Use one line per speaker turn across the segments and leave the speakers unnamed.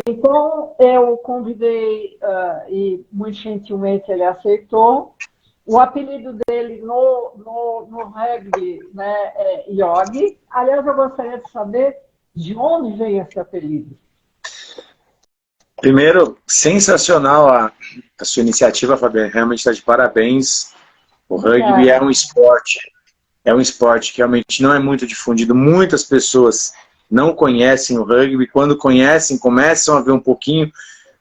Então, eu convidei, e muito gentilmente ele aceitou. O apelido dele no rugby, né, é Yogi. Aliás, eu gostaria de saber de onde veio esse apelido.
Primeiro, sensacional a sua iniciativa, Fabiana. Realmente está de parabéns. O rugby é um esporte que realmente não é muito difundido. Muitas pessoas não conhecem o rugby. Quando conhecem, começam a ver um pouquinho,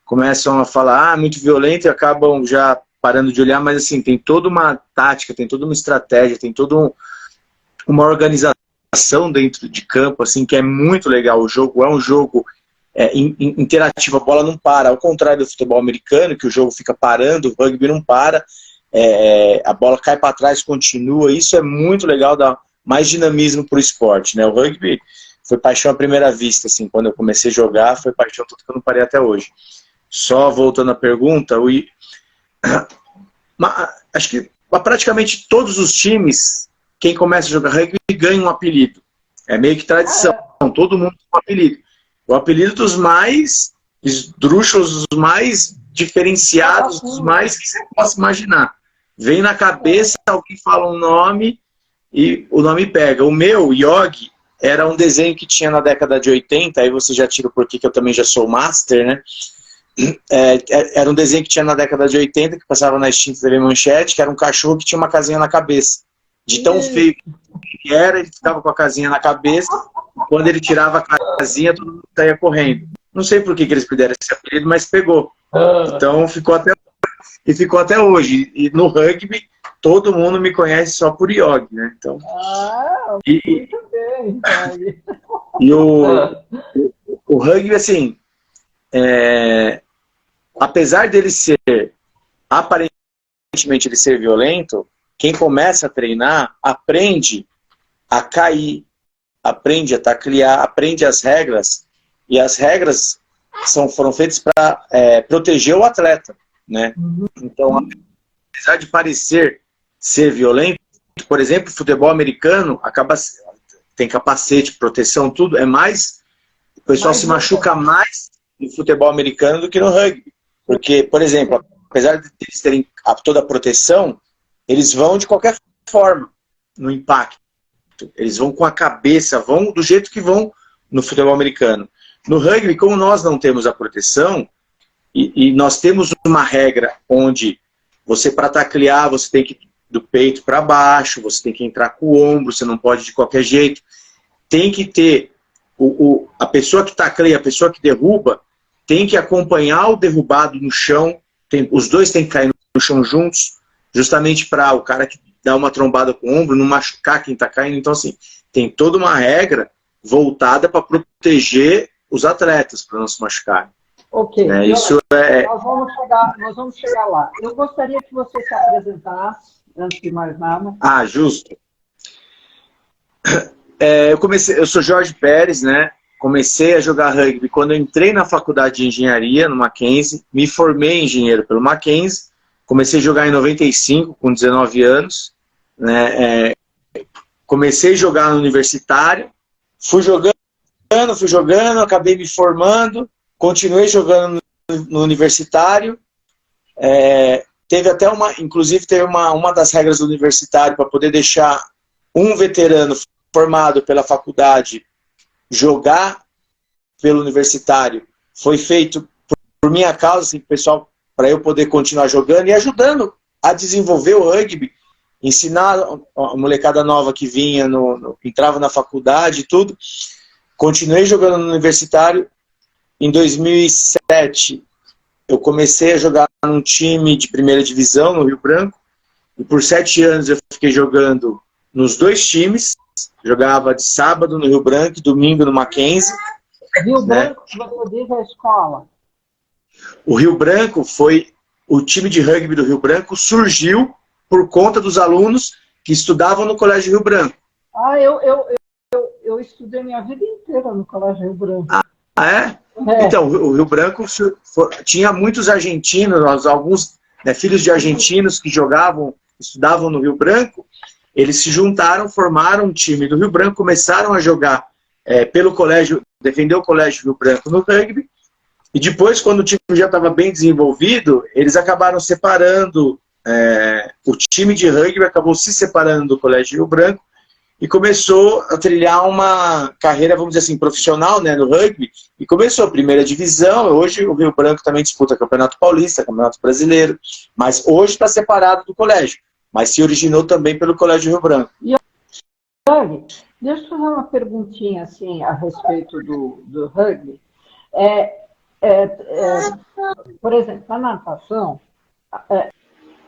começam a falar, muito violento, e acabam já parando de olhar. Mas assim, tem toda uma tática, tem toda uma estratégia, tem toda uma organização dentro de campo, assim, que é muito legal. O jogo é um jogo interativo, a bola não para, ao contrário do futebol americano, que o jogo fica parando, o rugby não para, a bola cai para trás, continua. Isso é muito legal, dá mais dinamismo para o esporte, né? O rugby foi paixão à primeira vista, assim, quando eu comecei a jogar, foi paixão, tudo que eu não parei até hoje. Só voltando à pergunta, acho que praticamente todos os times, quem começa a jogar rugby ganha um apelido. É meio que tradição, todo mundo tem um apelido. O apelido dos mais esdrúxulos, dos mais diferenciados, dos mais que você possa imaginar. Vem na cabeça, alguém fala um nome e o nome pega. O meu, Yogi, era um desenho que tinha na década de 80, aí você já tira o porquê que eu também já sou master, né? Era um desenho que tinha na década de 80, que passava na extinta TV Manchete, que era um cachorro que tinha uma casinha na cabeça. De tão feio que era, ele ficava com a casinha na cabeça. Quando ele tirava a casinha, todo mundo saía correndo. Não sei por que eles deram esse apelido, mas pegou. Então ficou até hoje. E no rugby, todo mundo me conhece só por Yogi, né? Então, muito bem, Yogi. E o rugby, assim, apesar dele ser, aparentemente ele ser violento, quem começa a treinar aprende a cair, aprende a taclear, aprende as regras, e as regras foram feitas para proteger o atleta, né? Então, apesar de parecer ser violento, por exemplo, futebol americano tem capacete, proteção, tudo, o pessoal se machuca mais no futebol americano do que no rugby, porque, por exemplo, apesar de eles terem toda a proteção, eles vão de qualquer forma no impacto. Eles vão com a cabeça, vão do jeito que vão no futebol americano. No rugby, como nós não temos a proteção, e nós temos uma regra onde você, para taclear, você tem que ir do peito para baixo, você tem que entrar com o ombro, você não pode de qualquer jeito. Tem que ter a pessoa que tacleia, a pessoa que derruba, tem que acompanhar o derrubado no chão, os dois têm que cair no chão juntos, justamente para o cara que dá uma trombada com o ombro não machucar quem está caindo. Então, assim, tem toda uma regra voltada para proteger os atletas, para não se machucarem.
Ok, nós vamos chegar lá. Eu gostaria que você se apresentasse, antes de mais nada.
Justo. Eu sou Jorge Pérez, né? Comecei a jogar rugby quando eu entrei na faculdade de engenharia, no Mackenzie, me formei engenheiro pelo Mackenzie, comecei a jogar em 95, com 19 anos, né? Comecei a jogar no universitário, fui jogando, acabei me formando, continuei jogando no universitário, inclusive teve uma das regras do universitário para poder deixar um veterano formado pela faculdade jogar pelo universitário, foi feito por minha causa, assim, pessoal, para eu poder continuar jogando e ajudando a desenvolver o rugby, ensinar a molecada nova que vinha, entrava na faculdade e tudo. Continuei jogando no universitário. Em 2007, eu comecei a jogar num time de primeira divisão, no Rio Branco, e por 7 anos eu fiquei jogando nos 2 times. Jogava de sábado no Rio Branco e domingo no Mackenzie.
Rio Branco, você diz a escola?
O Rio Branco o time de rugby do Rio Branco surgiu por conta dos alunos que estudavam no Colégio Rio Branco.
Eu estudei minha vida inteira no Colégio Rio Branco.
É? Então, o Rio Branco tinha muitos argentinos, alguns filhos de argentinos que estudavam no Rio Branco. Eles se juntaram, formaram um time do Rio Branco, começaram a jogar pelo colégio, defender o Colégio Rio Branco no rugby, E depois, quando o time já estava bem desenvolvido, eles acabaram separando, o time de rugby acabou se separando do Colégio Rio Branco e começou a trilhar uma carreira, vamos dizer assim, profissional, né, no rugby, e começou a primeira divisão. Hoje o Rio Branco também disputa Campeonato Paulista, Campeonato Brasileiro, mas hoje está separado do colégio, mas se originou também pelo Colégio Rio Branco.
E olha, deixa eu fazer uma perguntinha assim, a respeito do rugby. Por exemplo, na natação,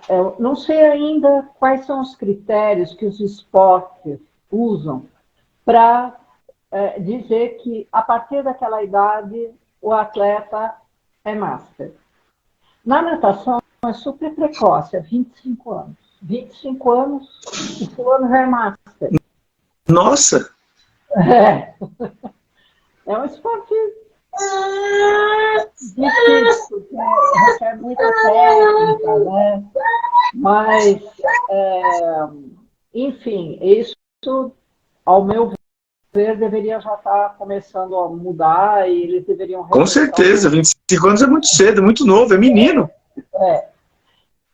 eu não sei ainda quais são os critérios que os esportes usam para dizer que, a partir daquela idade, o atleta é master. Na natação, é super precoce, é 25 anos. 25 anos, o fulano já é master.
Nossa!
É um esporte difícil, porque requer muita técnica, né? Mas, enfim, isso, ao meu ver, deveria já estar começando a mudar e eles deveriam...
Com certeza, 25 anos é muito cedo, muito novo, é menino.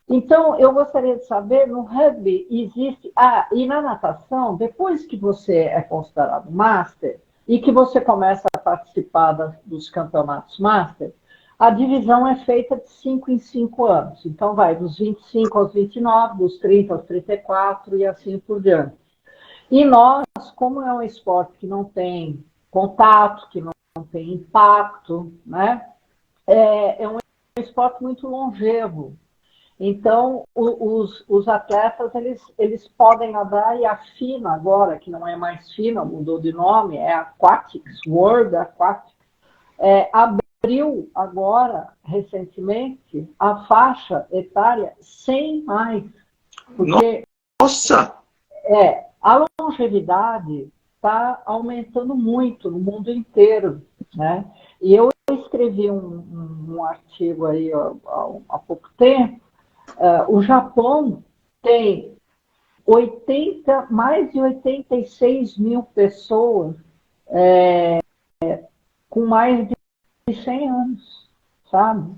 Então, eu gostaria de saber, no rugby existe... e na natação, depois que você é considerado master e que você começa a participar dos campeonatos master, a divisão é feita de 5 em 5 anos. Então, vai dos 25 aos 29, dos 30 aos 34 e assim por diante. E nós, como é um esporte que não tem contato, que não tem impacto, né? É um esporte muito longevo. Então, os atletas, eles podem nadar, e a FINA agora, que não é mais FINA, mudou de nome, é Aquatics, World Aquatics, abriu agora, recentemente, a faixa etária 100 mais. Porque,
nossa!
a longevidade está aumentando muito no mundo inteiro, né? E eu escrevi um artigo aí há pouco tempo. O Japão tem mais de 86 mil pessoas com mais de 100 anos, sabe?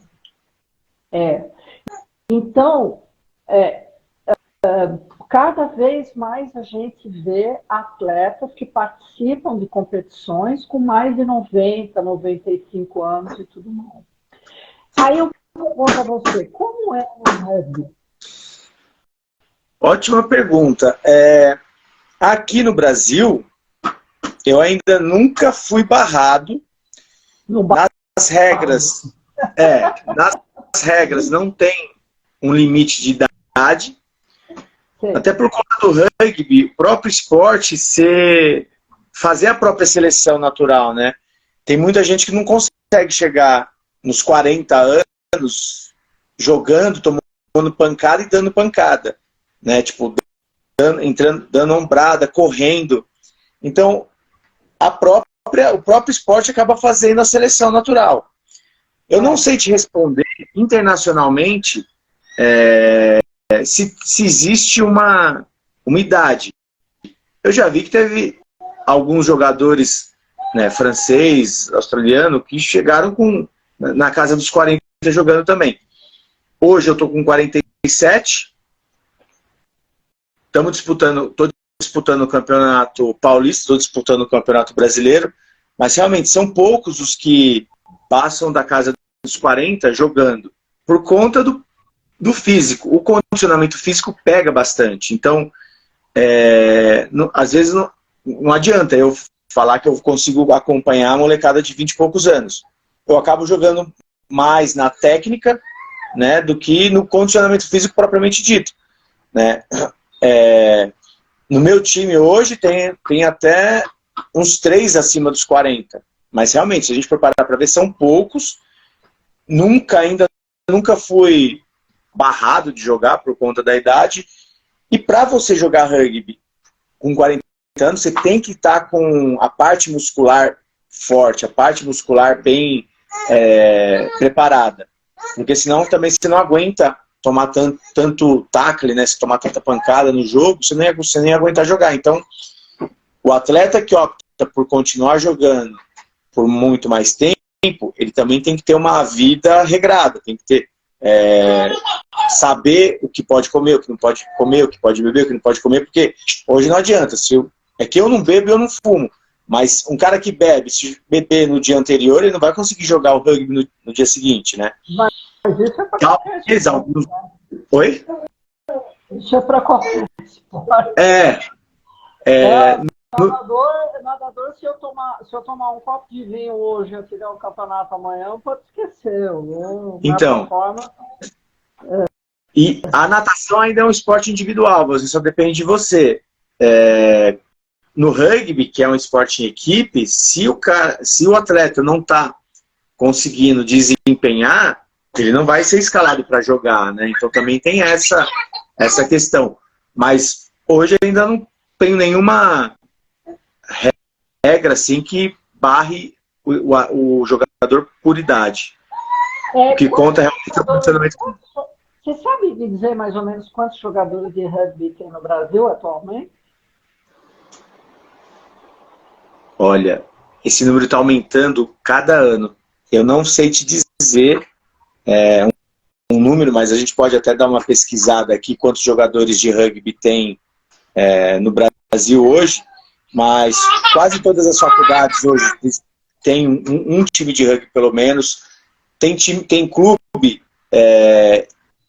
Então, cada vez mais a gente vê atletas que participam de competições com mais de 90, 95 anos e tudo mais. Aí eu pergunto a você, como é o rugby?
Ótima pergunta. Aqui no Brasil, eu ainda nunca fui barrado. Nas regras. Nas regras não tem um limite de idade. Sim. Até por conta do rugby, o próprio esporte, fazer a própria seleção natural, né? Tem muita gente que não consegue chegar nos 40 anos jogando, tomando pancada e dando pancada, né? Tipo, dando ombrada, correndo. Então, o próprio esporte acaba fazendo a seleção natural. Eu não sei te responder internacionalmente se existe uma idade. Eu já vi que teve alguns jogadores, né, francês, australiano, que chegaram na casa dos 40 jogando também. Hoje eu estou com 47. Estou disputando o Campeonato Paulista, estou disputando o Campeonato Brasileiro, mas realmente são poucos os que passam da casa dos 40 jogando, por conta do físico. O condicionamento físico pega bastante. Então, às vezes não adianta eu falar que eu consigo acompanhar a molecada de 20 e poucos anos. Eu acabo jogando mais na técnica, né, do que no condicionamento físico propriamente dito, né? No meu time hoje tem até uns 3 acima dos 40. Mas realmente, se a gente for parar para ver, são poucos. Nunca fui barrado de jogar por conta da idade. E para você jogar rugby com 40 anos, você tem que estar com a parte muscular forte, a parte muscular bem preparada. Porque senão também você não aguenta tomar tanto tackle, né? Se tomar tanta pancada no jogo, você nem ia aguentar jogar. Então, o atleta que opta por continuar jogando por muito mais tempo, tempo, ele também tem que ter uma vida regrada, tem que ter, saber o que pode comer, o que não pode comer, o que pode beber, o que não pode comer, porque hoje não adianta, é que eu não bebo e eu não fumo, mas um cara que bebe, se beber no dia anterior, ele não vai conseguir jogar o rugby no dia seguinte, né?
Mas isso é para qualquer esporte.
Oi?
Isso é para qualquer esporte. Nadador, se eu tomar um copo de vinho hoje e eu tiver um campeonato amanhã, pode esquecer.
Então, e a natação ainda é um esporte individual, você só depende de você. No rugby, que é um esporte em equipe, se o atleta não está conseguindo desempenhar, ele não vai ser escalado para jogar, né? Então também tem essa questão. Mas hoje ainda não tenho nenhuma regra assim que barre o jogador por idade. O que conta realmente é o funcionamento.
Você sabe me dizer mais ou menos quantos jogadores de rugby tem no Brasil atualmente?
Olha, esse número está aumentando cada ano. Eu não sei te dizer um número, mas a gente pode até dar uma pesquisada aqui quantos jogadores de rugby tem no Brasil hoje, mas quase todas as faculdades hoje têm um time de rugby pelo menos, tem clube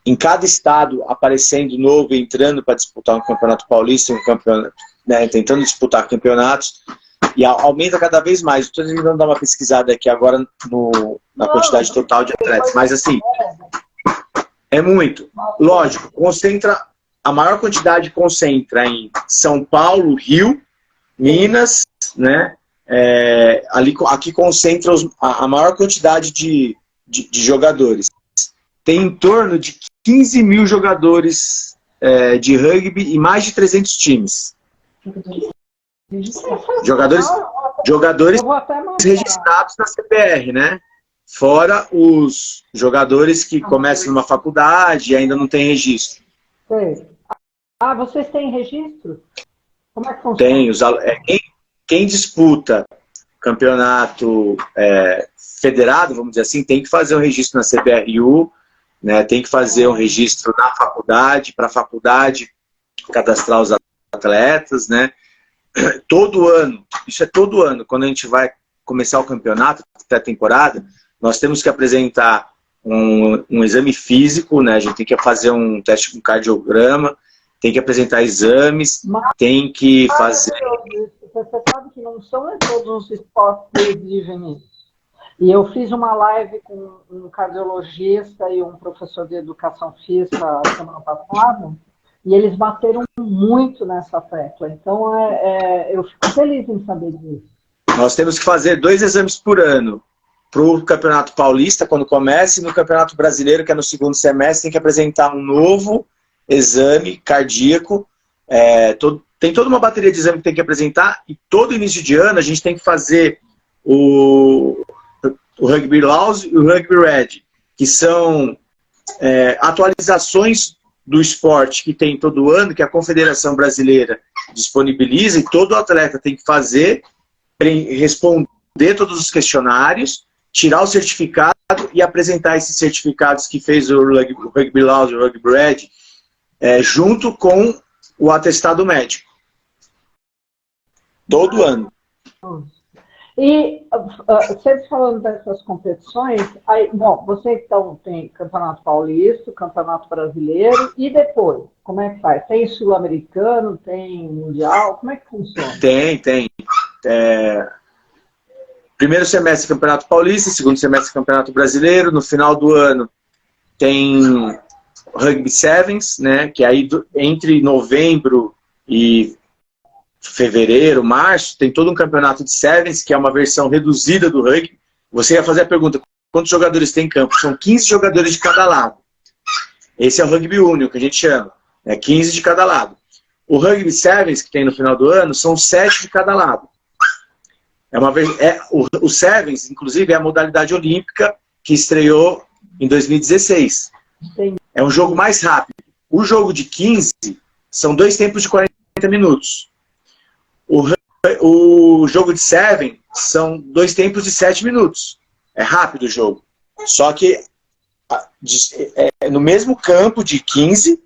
em cada estado aparecendo novo, entrando para disputar um campeonato paulista, tentando disputar campeonatos, e aumenta cada vez mais. Estou tentando dar uma pesquisada aqui agora na quantidade total de atletas, mas assim, é muito. Lógico, a maior quantidade concentra em São Paulo, Rio, Minas, né? Aqui concentra a maior quantidade de jogadores. Tem em torno de 15 mil jogadores de rugby e mais de 300 times. Jogadores registrados na CBR, né? Fora os jogadores que começam numa faculdade e ainda não tem registro.
Sei. Vocês têm registro? Como é que funciona?
Tem. Quem disputa campeonato federado, vamos dizer assim, tem que fazer um registro na CBRU, né? Tem que fazer um registro na faculdade, para a faculdade cadastrar os atletas, né? Todo ano, isso é todo ano, quando a gente vai começar o campeonato, pré-temporada, nós temos que apresentar um exame físico, né? A gente tem que fazer um teste com cardiograma, tem que apresentar exames, tem que fazer...
Você sabe que não são todos os esportes que exigem isso. E eu fiz uma live com um cardiologista e um professor de educação física semana passada, e eles bateram muito nessa tecla. Então, eu fico feliz em saber disso.
Nós temos que fazer 2 exames por ano. Para o Campeonato Paulista, quando começa, e no Campeonato Brasileiro, que é no segundo semestre, tem que apresentar um novo exame cardíaco. Tem toda uma bateria de exame que tem que apresentar, e todo início de ano a gente tem que fazer o Rugby Laws e o Rugby Red, que são atualizações do esporte que tem todo ano, que a Confederação Brasileira disponibiliza, e todo atleta tem que fazer, responder todos os questionários, tirar o certificado e apresentar esses certificados que fez o Rugby Laws e o Rugby Red, junto com o atestado médico. Todo ano.
E sempre falando dessas competições, você então tem Campeonato Paulista, Campeonato Brasileiro, e depois, como é que faz? Tem Sul-Americano, tem Mundial, como é que funciona?
Tem. Primeiro semestre Campeonato Paulista, segundo semestre Campeonato Brasileiro, no final do ano tem Rugby Sevens, né, que aí entre novembro e fevereiro, março, tem todo um campeonato de Sevens, que é uma versão reduzida do rugby. Você ia fazer a pergunta, quantos jogadores tem em campo? São 15 jogadores de cada lado. Esse é o rugby único, que a gente chama. 15 de cada lado. O Rugby Sevens, que tem no final do ano, são 7 de cada lado. O Sevens, inclusive, é a modalidade olímpica que estreou em 2016.
Sim.
É um jogo mais rápido. O jogo de 15 são 2 tempos de 40 minutos. O jogo de 7 são 2 tempos de 7 minutos. É rápido o jogo. Só que no mesmo campo de 15,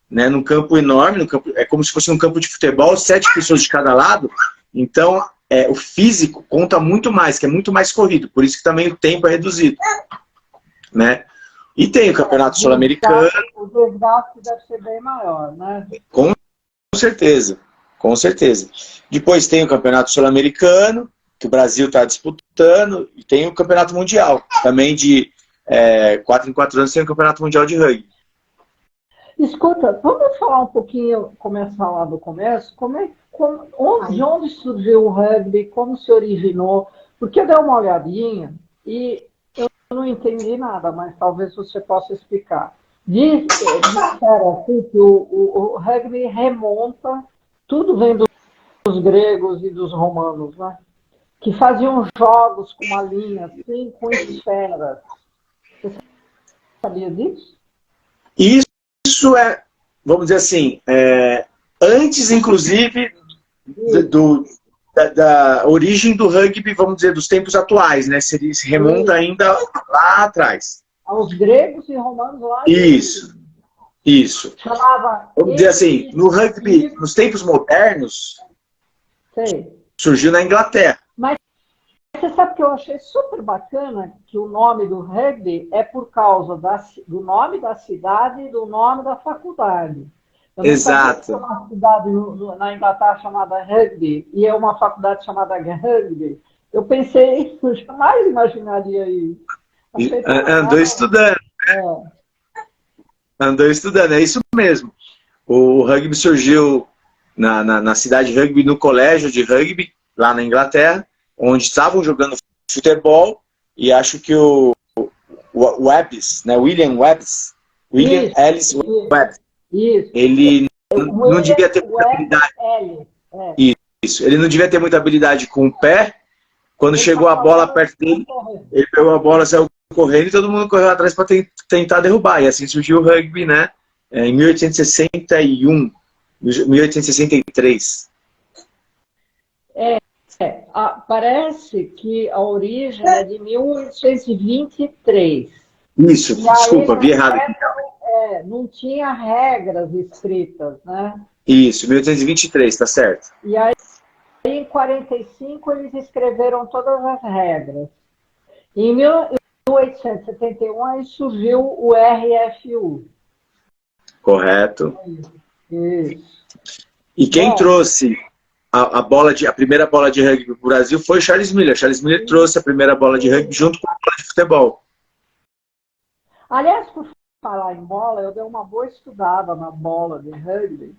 né, num campo enorme, é como se fosse um campo de futebol, 7 pessoas de cada lado. Então, o físico conta muito mais, que é muito mais corrido. Por isso que também o tempo é reduzido. Né? E tem o Campeonato Sul-Americano.
O desgaste deve ser bem maior, né?
Com certeza, com certeza. Depois tem o Campeonato Sul-Americano, que o Brasil está disputando, e tem o Campeonato Mundial. Também de 4 em 4 anos tem o Campeonato Mundial de Rugby.
Escuta, vamos falar um pouquinho, começar lá do começo, de onde surgiu o rugby, como se originou, porque eu dei uma olhadinha e eu não entendi nada, mas talvez você possa explicar. Disseram assim que o rugby remonta, tudo vem dos gregos e dos romanos, né? Que faziam jogos com uma linha assim, com esferas. Você sabia disso?
Isso vamos dizer assim, antes, inclusive, da origem do rugby, vamos dizer, dos tempos atuais, né? Se remonta ainda lá atrás.
Aos gregos e romanos lá.
Isso. Vamos dizer assim, no rugby, nos tempos modernos, surgiu na Inglaterra.
Mas você sabe que eu achei super bacana que o nome do rugby é por causa do nome da cidade e do nome da faculdade.
Exato.
Tem uma cidade na Inglaterra chamada Rugby e é uma faculdade chamada Rugby. Eu pensei, eu jamais imaginaria isso.
Andou estudando. Andou estudando, é isso mesmo. O rugby surgiu na cidade de rugby, no colégio de rugby, lá na Inglaterra, onde estavam jogando futebol, e acho que o Webbs, né, William Ellis Webbs, ele não devia ter muita habilidade. Isso, ele não devia ter muita habilidade com o pé. Quando chegou a bola perto dele, ele pegou a bola, saiu correndo e todo mundo correu atrás para tentar derrubar. E assim surgiu o rugby, né? Em 1861, 1863.
Parece que a origem é de 1823.
Isso, desculpa, vi errado aqui.
Não tinha regras escritas, né?
Isso, 1823, tá certo.
E aí, em 45, eles escreveram todas as regras. Em 1871, aí surgiu o RFU.
Correto.
Isso.
E quem trouxe a primeira bola de rugby para o Brasil foi o Charles Miller. Charles Miller trouxe a primeira bola de rugby junto com a bola de futebol.
Aliás, por falar em bola, eu dei uma boa estudada na bola de rugby,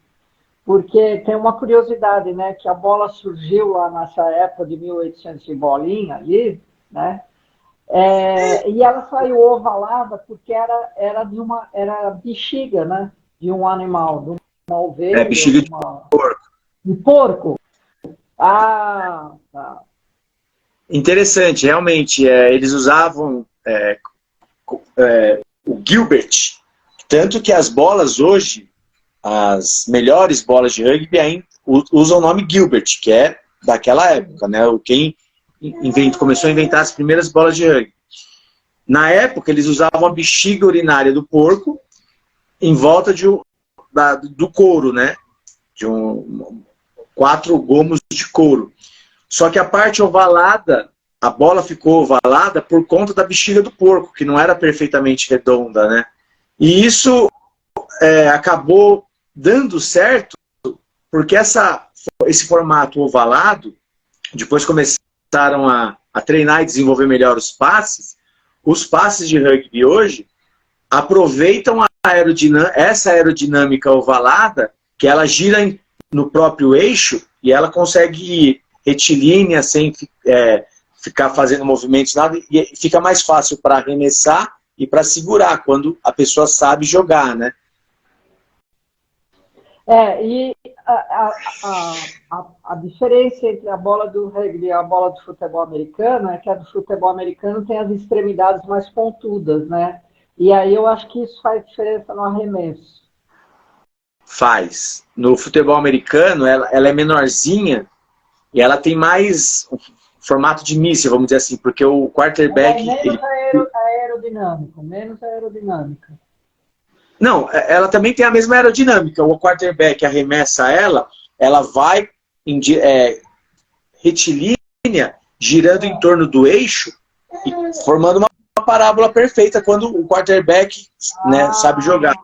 porque tem uma curiosidade, né, que a bola surgiu lá nessa época de 1800 e bolinha ali, né, e ela saiu ovalada porque era bexiga, né, de um animal, de uma ovelha.
Bexiga de porco.
De porco. Ah, tá.
Interessante, realmente, eles usavam o Gilbert, tanto que as bolas hoje, as melhores bolas de rugby ainda usam o nome Gilbert, que é daquela época, né? Quem começou a inventar as primeiras bolas de rugby. Na época, eles usavam a bexiga urinária do porco em volta do couro, né? De 4 gomos de couro. Só que a parte ovalada, a bola ficou ovalada por conta da bexiga do porco, que não era perfeitamente redonda, né? E isso acabou dando certo, porque esse formato ovalado, depois começaram a treinar e desenvolver melhor os passes de rugby hoje aproveitam essa aerodinâmica ovalada, que ela gira no próprio eixo e ela consegue ir retilínea sem ficar fazendo movimentos, nada, e fica mais fácil para arremessar e para segurar, quando a pessoa sabe jogar, né?
E a diferença entre a bola do rugby e a bola do futebol americano é que a do futebol americano tem as extremidades mais pontudas, né? E aí eu acho que isso faz diferença no arremesso.
Faz. No futebol americano, ela é menorzinha e ela tem mais formato de míssil, vamos dizer assim, porque o quarterback...
Menos aerodinâmico, menos aerodinâmica.
Não, ela também tem a mesma aerodinâmica. O quarterback arremessa ela vai em retilínea, girando em torno do eixo, e formando uma parábola perfeita quando o quarterback sabe jogar.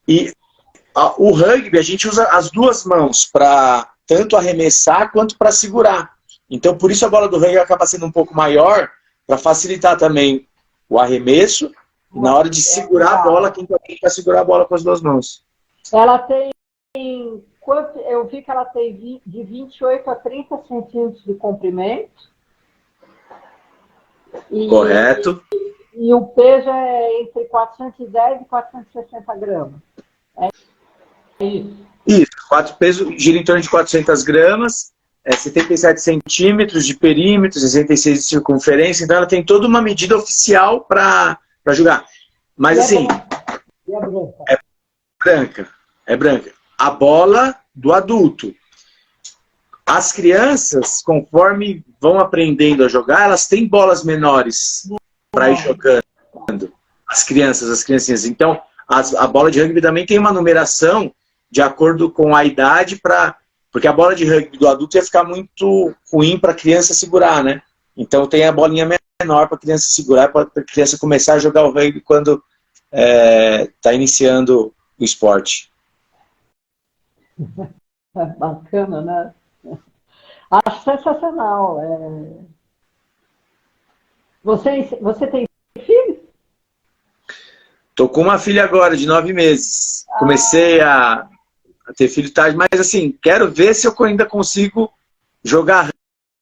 E o rugby, a gente usa as duas mãos para tanto arremessar quanto para segurar. Então, por isso a bola do rugby acaba sendo um pouco maior, para facilitar também o arremesso. E na hora de segurar a bola, quem também vai segurar a bola com as duas mãos.
Ela tem... Eu vi que ela tem de 28 a 30 centímetros de comprimento.
Correto.
E o peso é entre 410 e 460 gramas. É isso.
Isso, o peso gira em torno de 400 gramas, 77 centímetros de perímetro, 66 de circunferência, então ela tem toda uma medida oficial para jogar. Mas assim, é branca. A bola do adulto. As crianças, conforme vão aprendendo a jogar, elas têm bolas menores para ir jogando. As criancinhas. Então, a bola de rugby também tem uma numeração de acordo com a idade, porque a bola de rugby do adulto ia ficar muito ruim para a criança segurar, né? Então tem a bolinha menor para a criança segurar, para a criança começar a jogar o rugby quando está iniciando o esporte.
Bacana, né? Acho sensacional. Você tem filho?
Tô com uma filha agora, de 9 meses. Comecei a ter filho tarde, mas assim, quero ver se eu ainda consigo jogar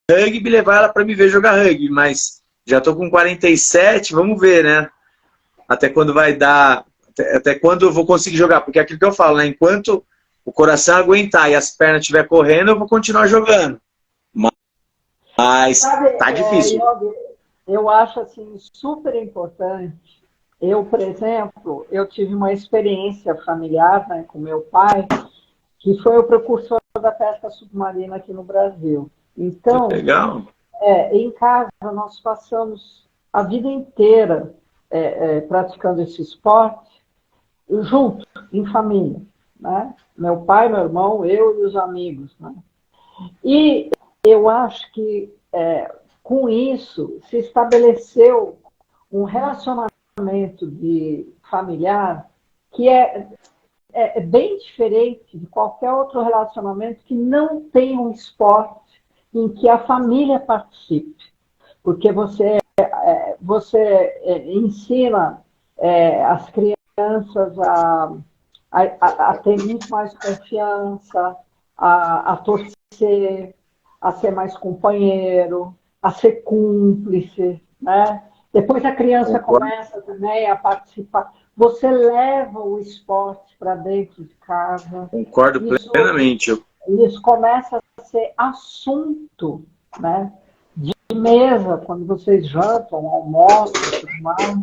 rugby e levar ela para me ver jogar rugby, mas já tô com 47, vamos ver, né? Até quando vai dar, até quando eu vou conseguir jogar, porque é aquilo que eu falo, né? Enquanto o coração aguentar e as pernas estiver correndo, eu vou continuar jogando. Mas tá difícil.
Eu acho assim super importante. Eu, por exemplo, eu tive uma experiência familiar, né, com meu pai, que foi o precursor da pesca submarina aqui no Brasil. Então,
legal.
Em casa nós passamos a vida inteira praticando esse esporte junto, em família, né? Meu pai, meu irmão, eu e os amigos, né? E eu acho que com isso se estabeleceu um relacionamento familiar que é bem diferente de qualquer outro relacionamento que não tem um esporte em que a família participe. Porque você ensina as crianças a ter muito mais confiança, a torcer, a ser mais companheiro, a ser cúmplice, né? Depois a criança começa também a participar. Você leva o esporte para dentro de casa.
Concordo plenamente.
Isso começa a ser assunto, né, de mesa, quando vocês jantam, almoçam, tudo mais.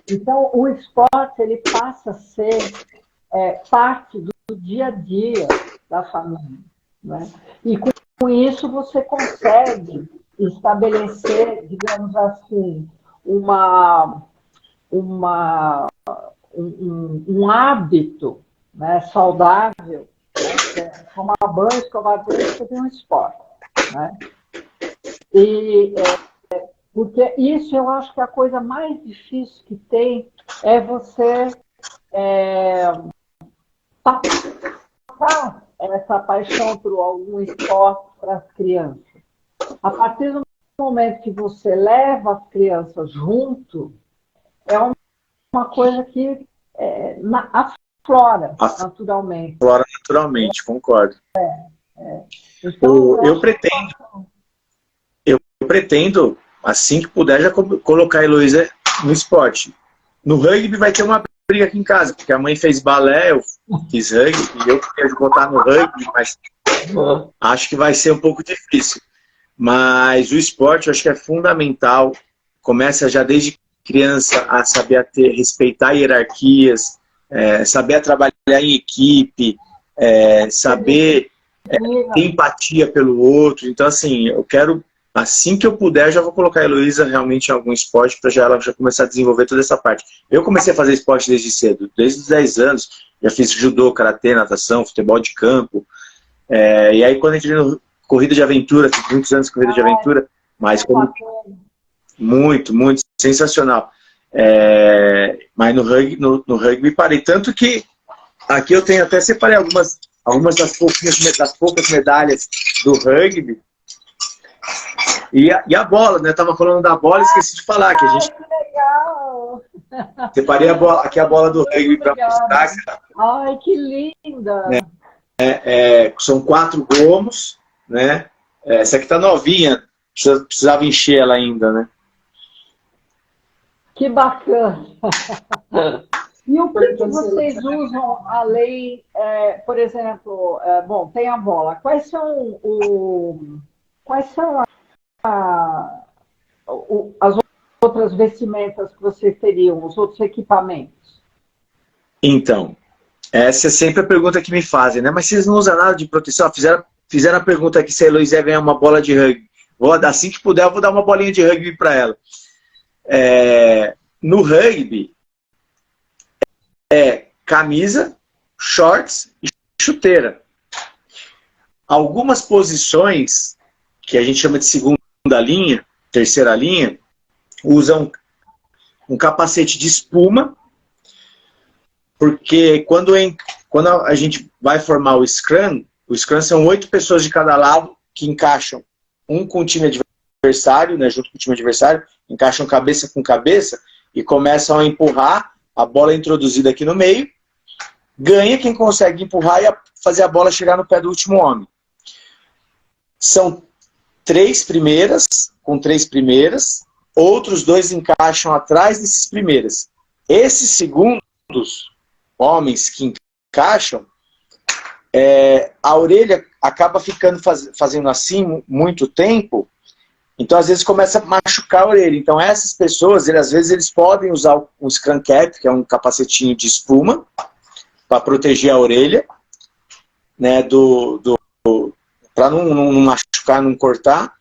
Então, o esporte ele passa a ser parte do dia a dia da família, né? E com isso você consegue estabelecer, digamos assim, um hábito, né, saudável, né, tomar banho, escovar dente, fazer um esporte, né? E porque isso eu acho que a coisa mais difícil que tem é você passar essa paixão por algum esporte para as crianças. A partir do momento que você leva as crianças junto, é uma coisa que aflora naturalmente.
Aflora naturalmente, concordo.
Então,
eu pretendo, assim que puder, já colocar a Heloísa no esporte. No rugby vai ter uma briga aqui em casa, porque a mãe fez balé, eu fiz rugby, e eu queria botar no rugby, mas acho que vai ser um pouco difícil. Mas o esporte eu acho que é fundamental. Começa já desde criança a saber respeitar hierarquias, saber trabalhar em equipe, saber ter empatia pelo outro. Então, assim, eu quero assim que eu puder, eu já vou colocar a Heloísa realmente em algum esporte para ela já começar a desenvolver toda essa parte. Eu comecei a fazer esporte desde cedo, desde os 10 anos. Já fiz judô, karatê, natação, futebol de campo. E aí quando entrei no corrida de aventura, fiz muitos anos de corrida de aventura, mas muito, muito sensacional. Mas no rugby parei. Tanto que aqui eu tenho até separei algumas das poucas medalhas do rugby. E a bola, né? Eu tava falando da bola e esqueci de falar que a gente...
Que legal!
Separei aqui a bola do rugby para mostrar.
Ai, que linda!
São 4 gomos, né? Essa aqui tá novinha, precisava encher ela ainda, né?
Que bacana! E o que vocês usam além, por exemplo, bom, tem a bola. Quais são as outras vestimentas que vocês teriam, os outros equipamentos?
Então, essa é sempre a pergunta que me fazem, né? Mas vocês não usam nada de proteção? Fizeram a pergunta aqui se a Heloísa ia ganhar uma bola de rugby. Assim que puder, eu vou dar uma bolinha de rugby para ela. No rugby, camisa, shorts e chuteira. Algumas posições, que a gente chama de segunda linha, terceira linha, usam um capacete de espuma, porque quando a gente vai formar o Scrum são 8 pessoas de cada lado que encaixam um com o time adversário, né, junto com o time adversário, encaixam cabeça com cabeça e começam a empurrar, a bola é introduzida aqui no meio, ganha quem consegue empurrar e fazer a bola chegar no pé do último homem. São 3 primeiras, com 3 primeiras, outros 2 encaixam atrás desses primeiras. Esses segundos homens que encaixam, a orelha acaba ficando fazendo assim muito tempo, então às vezes começa a machucar a orelha. Então essas pessoas, às vezes eles podem usar um Scrum Cap, que é um capacetinho de espuma, para proteger a orelha, né, para não machucar, não cortar.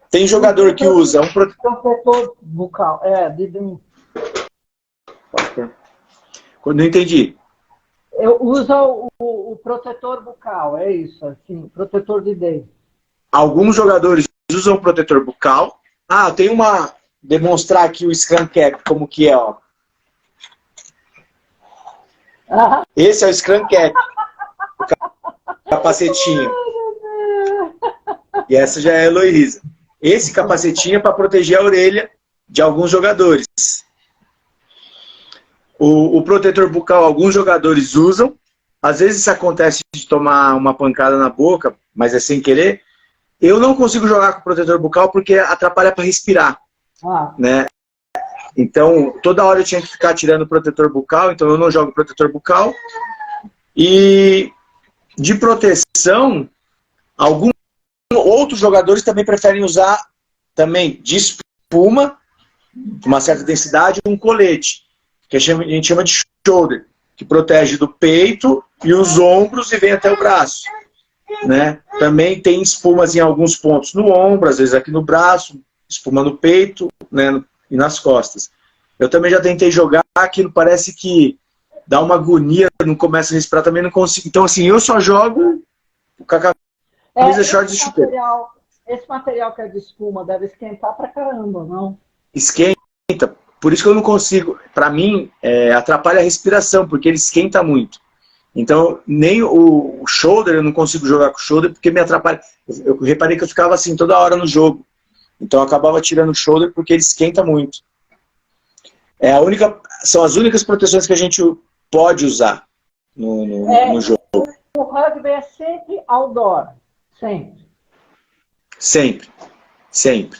Tem jogador que usa um
protetor bucal, de dentro.
Não entendi.
Usa o protetor bucal, é isso, assim, protetor de dentro.
Alguns jogadores usam protetor bucal. Eu tenho demonstrar aqui o Scrum Cap, como que é, ó. Esse é o Scrum Cap. O capacetinho. E essa já é a Heloísa. Esse capacetinho é para proteger a orelha de alguns jogadores. O protetor bucal, alguns jogadores usam. Às vezes isso acontece de tomar uma pancada na boca, mas é sem querer. Eu não consigo jogar com protetor bucal porque atrapalha para respirar. Né? Então, toda hora eu tinha que ficar tirando o protetor bucal, então eu não jogo protetor bucal. E de proteção, outros jogadores também preferem usar também de espuma, uma certa densidade, um colete, que a gente chama de shoulder, que protege do peito e os ombros e vem até o braço. Né? Também tem espumas em alguns pontos no ombro, às vezes aqui no braço, espuma no peito, né, e nas costas. Eu também já tentei jogar, aquilo parece que dá uma agonia, não começa a respirar, também não consigo. Então assim, eu só jogo com a camisa, shorts e chuteira.
Esse material que é de espuma deve esquentar pra caramba, não?
Esquenta. Por isso que eu não consigo, para mim, atrapalha a respiração, porque ele esquenta muito. Então, nem o shoulder, eu não consigo jogar com o shoulder, porque me atrapalha. Eu reparei que eu ficava assim toda hora no jogo. Então, eu acabava tirando o shoulder porque ele esquenta muito. São as únicas proteções que a gente pode usar no jogo.
O rugby é sempre outdoor, sempre.
Sempre. Sempre.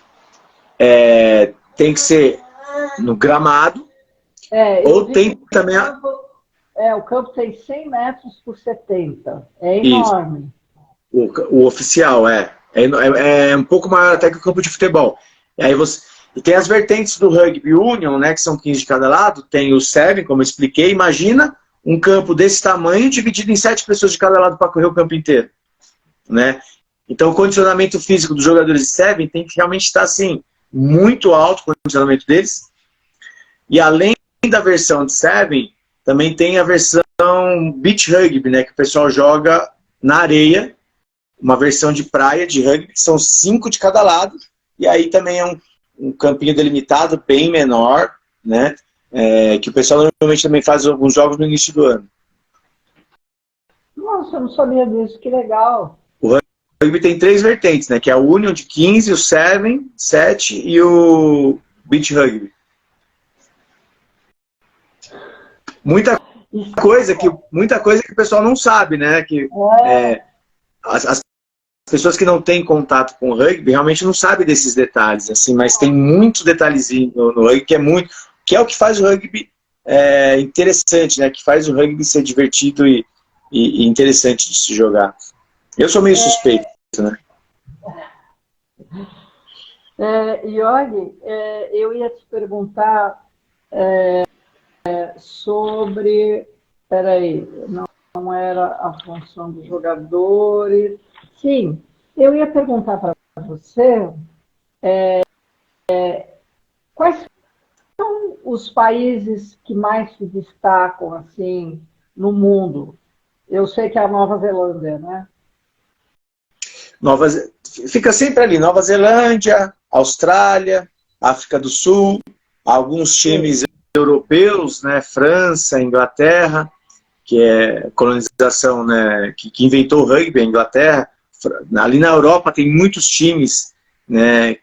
Tem que ser no gramado, ou tem também...
O campo tem 100 metros por 70. É enorme.
O oficial, é um pouco maior até que o campo de futebol. E tem as vertentes do rugby union, né, que são 15 de cada lado. Tem o 7, como eu expliquei. Imagina um campo desse tamanho dividido em 7 pessoas de cada lado para correr o campo inteiro. Né? Então o condicionamento físico dos jogadores de Seven tem que realmente estar assim, muito alto o condicionamento deles. E além da versão de Seven, também tem a versão Beach Rugby, né, que o pessoal joga na areia, uma versão de praia de rugby, que são 5 de cada lado, e aí também é um campinho delimitado bem menor, né, que o pessoal normalmente também faz alguns jogos no início do ano.
Nossa, eu não sabia disso, que legal.
O rugby tem 3 vertentes, né, que é o Union de 15, o Seven, 7 e o Beach Rugby. Muita coisa que o pessoal não sabe, né, que as pessoas que não têm contato com o rugby realmente não sabem desses detalhes, assim, mas tem muitos detalhezinhos no rugby que é o que faz o rugby interessante, né? Que faz o rugby ser divertido e interessante de se jogar. Eu sou meio suspeito, né?
Yogi, eu ia te perguntar sobre... Peraí, não era a função dos jogadores. Sim, eu ia perguntar para você quais são os países que mais se destacam assim no mundo. Eu sei que é a Nova Zelândia, né?
Fica sempre ali, Nova Zelândia, Austrália, África do Sul, alguns times europeus, né, França, Inglaterra, que é colonização, né, que inventou o rugby, a Inglaterra. Ali na Europa tem muitos times, né,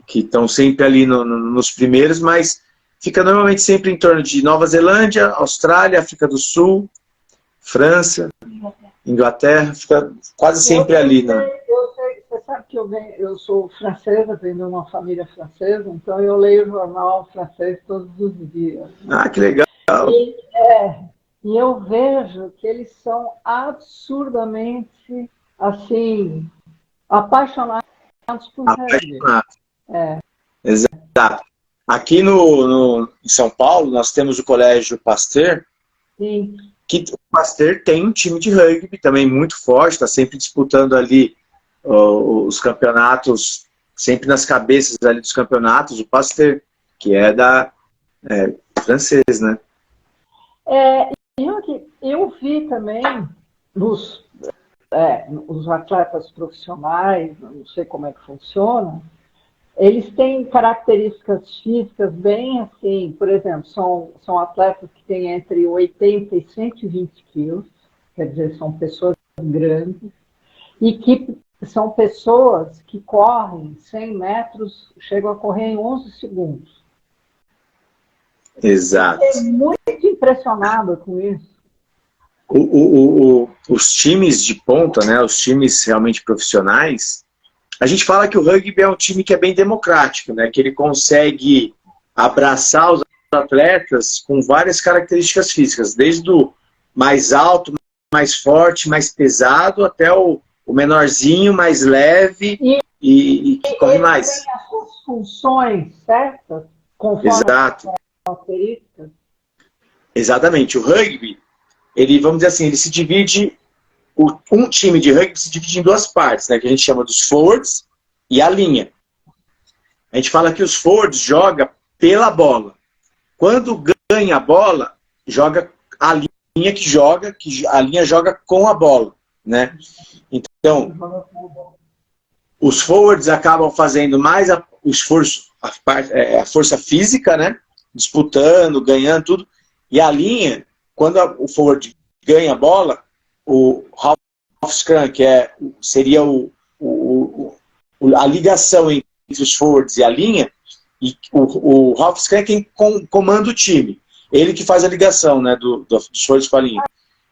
que estão sempre ali nos primeiros, mas fica normalmente sempre em torno de Nova Zelândia, Austrália, África do Sul, França, Inglaterra, fica quase sempre ali.
Você sabe que eu sou francesa, venho de uma família francesa, então eu leio o jornal francês todos os dias.
Ah, que legal!
E eu vejo que eles são absurdamente, assim, apaixonados por rugby.
Exato. Aqui em São Paulo, nós temos o Colégio Pasteur.
Sim.
Que o Pasteur tem um time de rugby também muito forte, está sempre disputando ali os campeonatos, sempre nas cabeças ali dos campeonatos, o Pasteur, que é francês, né?
Eu vi também os atletas profissionais, não sei como é que funciona, eles têm características físicas bem assim, por exemplo, são atletas que têm entre 80 e 120 quilos, quer dizer, são pessoas grandes, e que são pessoas que correm 100 metros, chegam a correr em 11 segundos.
Exato.
Eu fiquei muito impressionado com isso.
Os times de ponta, né, os times realmente profissionais, a gente fala que o rugby é um time que é bem democrático, né, que ele consegue abraçar os atletas com várias características físicas, desde o mais alto, mais forte, mais pesado, até o menorzinho, mais leve e que corre mais.
Tem as suas funções certas, conforme
Exato.
as características.
Exatamente. O rugby, vamos dizer assim, ele se divide, um time de rugby se divide em 2 partes, né, que a gente chama dos forwards e a linha. A gente fala que os forwards jogam pela bola. Quando ganha a bola, joga a linha que a linha joga com a bola, né? Então, os forwards acabam fazendo mais o esforço, a força física, né? Disputando, ganhando tudo. E a linha, quando o forward ganha a bola, o half scrum, que seria a ligação entre os forwards e a linha, e o half scrum é quem comanda o time. Ele que faz a ligação, né, dos forwards com a linha.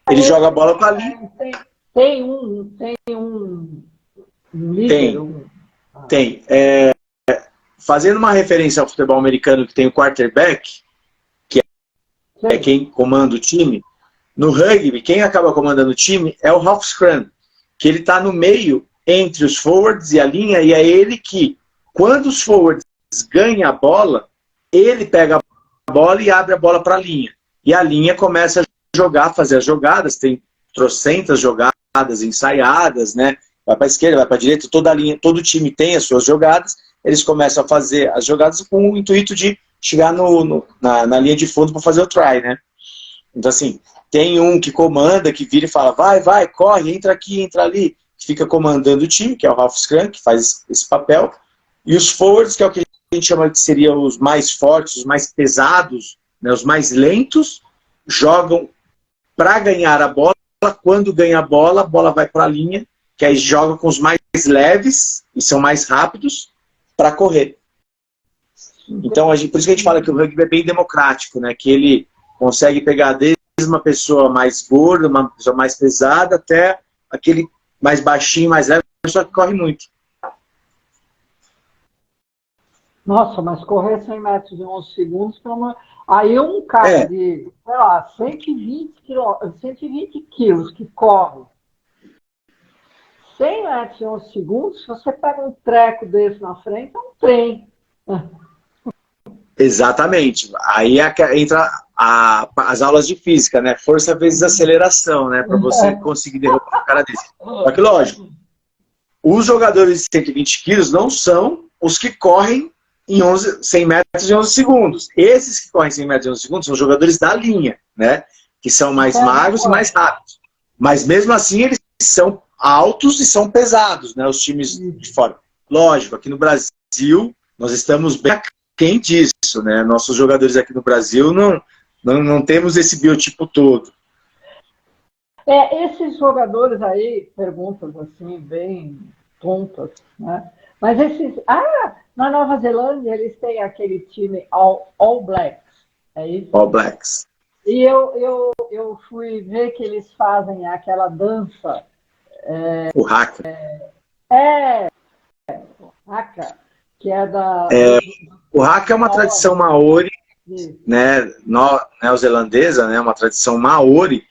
Ele joga a bola para a linha.
Tem um líder?
Tem. Fazendo uma referência ao futebol americano, que tem o quarterback, que é quem comanda o time, no rugby, quem acaba comandando o time é o half scrum, que ele está no meio entre os forwards e a linha, e é ele que, quando os forwards ganham a bola, ele pega a bola e abre a bola para a linha. E a linha começa a jogar, fazer as jogadas, tem trocentas jogadas ensaiadas, né? vai para a esquerda, vai para a direita, toda a linha, todo time tem as suas jogadas, eles começam a fazer as jogadas com o intuito de chegar na linha de fundo para fazer o try, né? Então, assim, tem um que comanda, que vira e fala, vai, corre, entra aqui, entra ali, que fica comandando o time, que é o half scrum, que faz esse papel, e os forwards, que é o que a gente chama de seriam os mais fortes, os mais pesados, né, os mais lentos, jogam para ganhar a bola, quando ganha a bola vai para a linha, que aí joga com os mais leves, e são mais rápidos, para correr. Então, por isso que a gente fala que o rugby é bem democrático, né? Que ele consegue pegar desde uma pessoa mais gorda, uma pessoa mais pesada, até aquele mais baixinho, mais leve, só que corre muito.
Nossa, mas correr 100 metros em 11 segundos, aí um cara de, sei lá, 120 quilos que corre 100 metros em 11 segundos, se você pega um treco desse na frente, é um trem.
Exatamente. Aí entra as aulas de física, né? Força vezes aceleração, né? Para você conseguir derrubar um cara desse. Só que, lógico, os jogadores de 120 quilos não são os que correm em 100 metros em 11 segundos. Esses que correm 100 metros em 11 segundos são os jogadores da linha, né? Que são mais magros e mais rápidos. Mas mesmo assim eles são altos e são pesados, né? Os times de fora. Lógico, aqui no Brasil nós estamos bem aquém disso, né? Nossos jogadores aqui no Brasil não temos esse biotipo todo.
Esses jogadores aí, perguntas assim, bem tontas, né? Mas esses... na Nova Zelândia eles têm aquele time All Blacks, é isso?
All Blacks.
E eu fui ver que eles fazem aquela dança...
O haka.
O haka, que é da...
O haka é uma tradição maori, né, neozelandesa, né, uma tradição maori.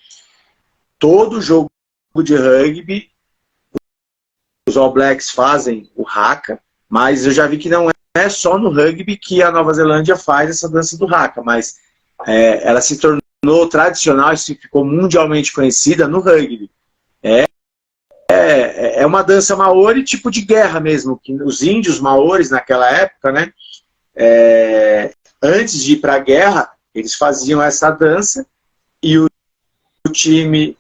Todo jogo de rugby, os All Blacks fazem o haka, mas eu já vi que não é só no rugby que a Nova Zelândia faz essa dança do haka, mas ela se tornou tradicional e ficou mundialmente conhecida no rugby. É uma dança maori, tipo de guerra mesmo, que os índios maoris naquela época, né, antes de ir para a guerra, eles faziam essa dança e o time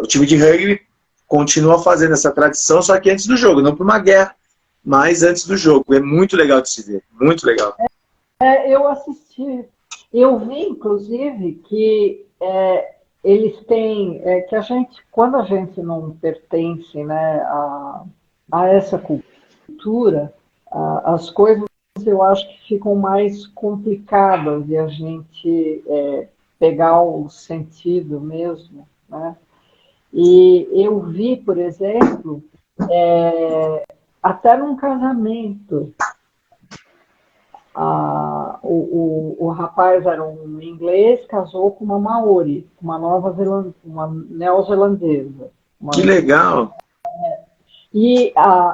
de rugby continua fazendo essa tradição, só que antes do jogo, não para uma guerra, mas antes do jogo. É muito legal de se ver, muito legal.
Eu assisti, eu vi, inclusive, que eles têm, que quando a gente não pertence, né, a essa cultura, as coisas eu acho que ficam mais complicadas de a gente pegar o sentido mesmo, né? E eu vi, por exemplo, até num casamento, o rapaz era um inglês, casou com uma maori, uma uma neozelandesa.
Que legal!
E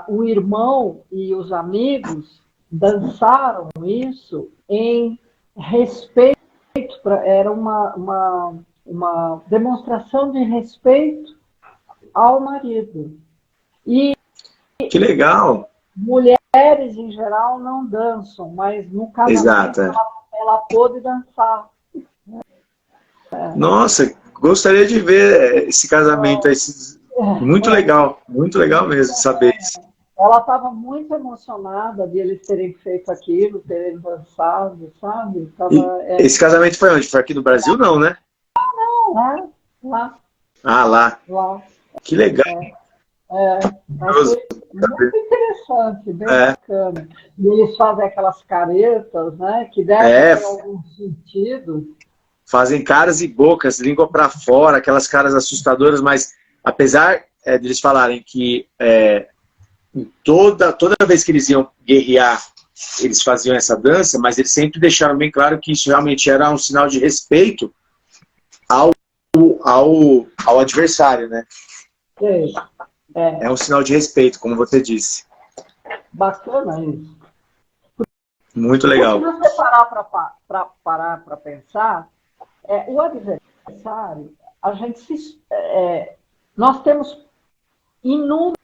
o irmão e os amigos dançaram isso em respeito, era uma demonstração de respeito ao marido. E
que legal!
Mulheres, em geral, não dançam, mas no casamento ela pôde dançar.
Nossa, gostaria de ver esse casamento aí. Muito legal mesmo saber isso.
Ela estava muito emocionada de eles terem feito aquilo, terem dançado, sabe?
Esse casamento foi onde? Foi aqui no Brasil, não, né?
Não, lá.
Ah, lá. Que legal.
Achei muito interessante, bem bacana. E eles fazem aquelas caretas, né? Que devem ter algum sentido.
Fazem caras e bocas, língua para fora, aquelas caras assustadoras, mas apesar de eles falarem que toda vez que eles iam guerrear, eles faziam essa dança, mas eles sempre deixaram bem claro que isso realmente era um sinal de respeito ao adversário, né? É um sinal de respeito, como você disse.
Bacana isso.
Muito legal.
Se você parar para pensar, o adversário, nós temos inúmeros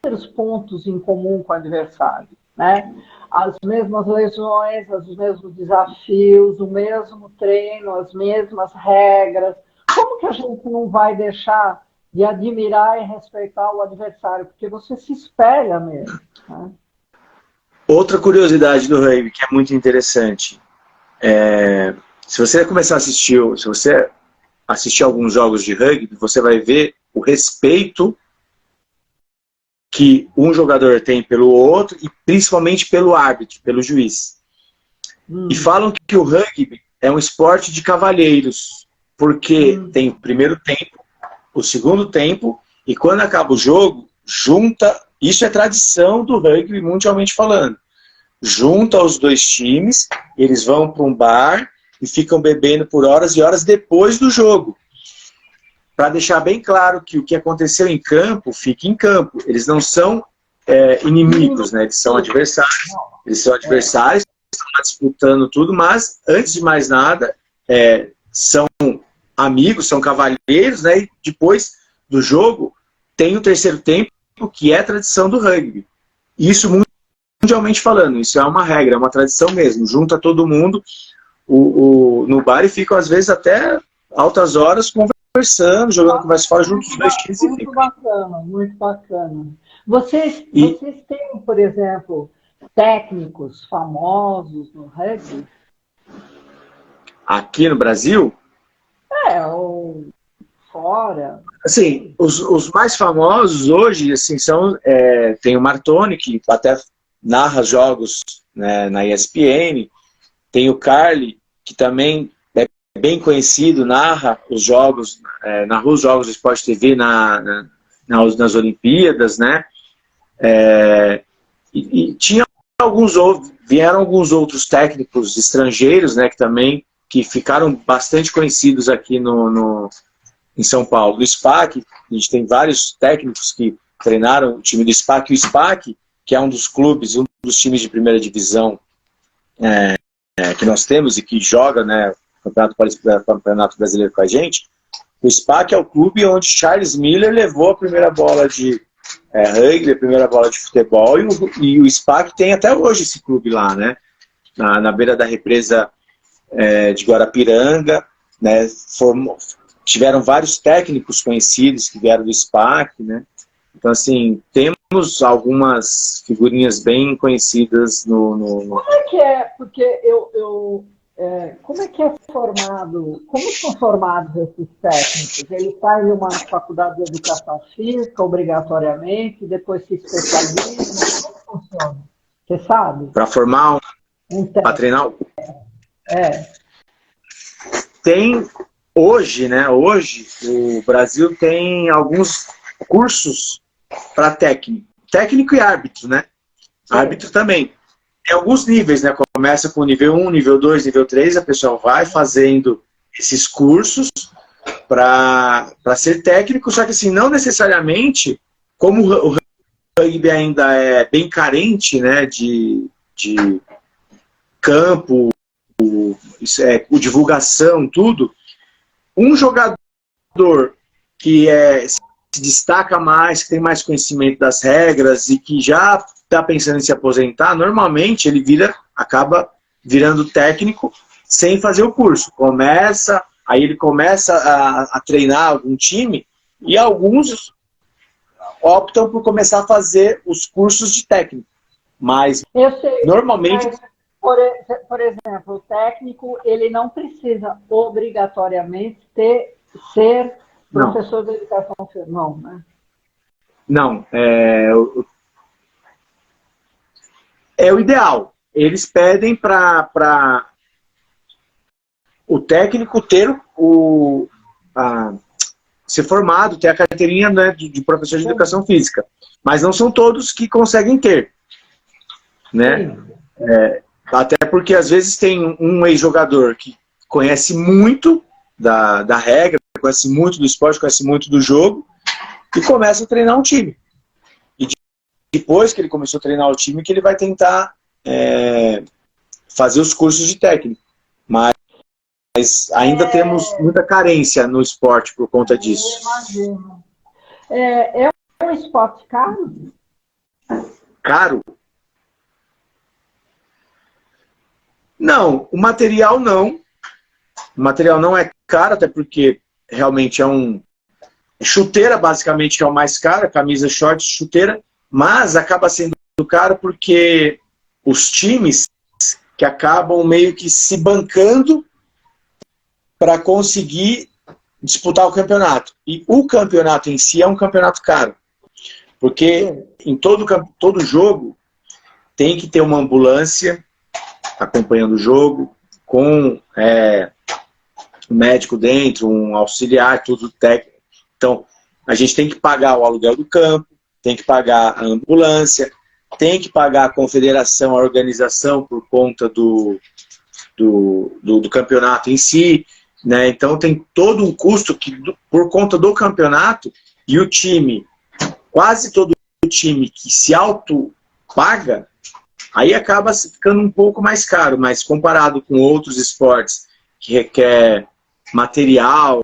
inúmeros pontos em comum com o adversário, né? As mesmas lesões, os mesmos desafios, o mesmo treino, as mesmas regras. Como que a gente não vai deixar de admirar e respeitar o adversário? Porque você se espelha mesmo, né?
Outra curiosidade do rugby que é muito interessante, se você começar a assistir, se você assistir alguns jogos de rugby, você vai ver o respeito que um jogador tem pelo outro e principalmente pelo árbitro, pelo juiz. E falam que o rugby é um esporte de cavalheiros, porque tem o primeiro tempo, o segundo tempo, e quando acaba o jogo, junta, isso é tradição do rugby mundialmente falando, junta os dois times, eles vão para um bar e ficam bebendo por horas e horas depois do jogo. Para deixar bem claro que o que aconteceu em campo, fica em campo. Eles não são inimigos, né? Eles são adversários. Eles são adversários, estão lá disputando tudo, mas, antes de mais nada, são amigos, são cavalheiros, né? E depois do jogo, tem o terceiro tempo, que é a tradição do rugby. Isso, mundialmente falando, isso é uma regra, é uma tradição mesmo. Junta todo mundo no bar e ficam, às vezes, até altas horas conversando, jogando conversa fora juntos os dois times.
Muito bacana, muito bacana. Vocês têm, por exemplo, técnicos famosos no rugby?
Aqui no Brasil?
Ou fora.
Assim, os mais famosos hoje, assim, tem o Martoni, que até narra jogos, né, na ESPN, tem o Carly, que também é bem conhecido, narra os jogos, narrou os jogos do Sport TV nas Olimpíadas, né? E tinha vieram alguns outros técnicos estrangeiros, né, que ficaram bastante conhecidos aqui em São Paulo. O SPAC, a gente tem vários técnicos que treinaram o time do SPAC. O SPAC, que é um dos clubes, um dos times de primeira divisão que nós temos e que joga, né, Campeonato Brasileiro com a gente. O SPAC é o clube onde Charles Miller levou a primeira bola de rugby, a primeira bola de futebol, e o SPAC tem até hoje esse clube lá, né, na beira da represa de Guarapiranga, né, tiveram vários técnicos conhecidos que vieram do SPAC, né. Então, assim, temos algumas figurinhas bem conhecidas
Como é que é? Porque como é que é formado? Como são formados esses técnicos? Eles saem de uma faculdade de educação física, obrigatoriamente, depois se especializam? Como funciona? Você sabe?
Para formar para treinar? Tem hoje, né? Hoje o Brasil tem alguns cursos para técnico e árbitro, né? Árbitro também. Tem alguns níveis, né? Começa com nível 1, nível 2, nível 3, a pessoa vai fazendo esses cursos para ser técnico, só que assim, não necessariamente, como o rugby ainda é bem carente, né, de campo, divulgação, tudo, um jogador que se destaca mais, que tem mais conhecimento das regras e que já está pensando em se aposentar, normalmente ele acaba virando técnico sem fazer o curso. Aí ele começa a treinar algum time e alguns optam por começar a fazer os cursos de técnico. Mas, normalmente...
Mas, por exemplo, o técnico, ele não precisa obrigatoriamente ser professor de educação física, não, né? Não,
é o ideal. Eles pedem para o técnico ter ser formado, ter a carteirinha, né, de professor de educação física. Mas não são todos que conseguem ter, né? Até porque às vezes tem um ex-jogador que conhece muito da regra, conhece muito do esporte, conhece muito do jogo, e começa a treinar um time. E depois que ele começou a treinar o time, que ele vai tentar fazer os cursos de técnico. Mas ainda temos muita carência no esporte por conta disso.
Eu imagino. É um esporte caro?
caro? Não, o material não. O material não é caro, até porque realmente chuteira, basicamente, que é o mais caro, camisa, short, chuteira, mas acaba sendo caro porque os times que acabam meio que se bancando para conseguir disputar o campeonato. E o campeonato em si é um campeonato caro, porque em todo jogo tem que ter uma ambulância acompanhando o jogo, com um médico dentro, um auxiliar, tudo técnico. Então, a gente tem que pagar o aluguel do campo, tem que pagar a ambulância, tem que pagar a confederação, a organização por conta do campeonato em si, né? Então tem todo um custo que, por conta do campeonato, e o time, quase todo o time que se auto-paga, aí acaba ficando um pouco mais caro, mas comparado com outros esportes que requer material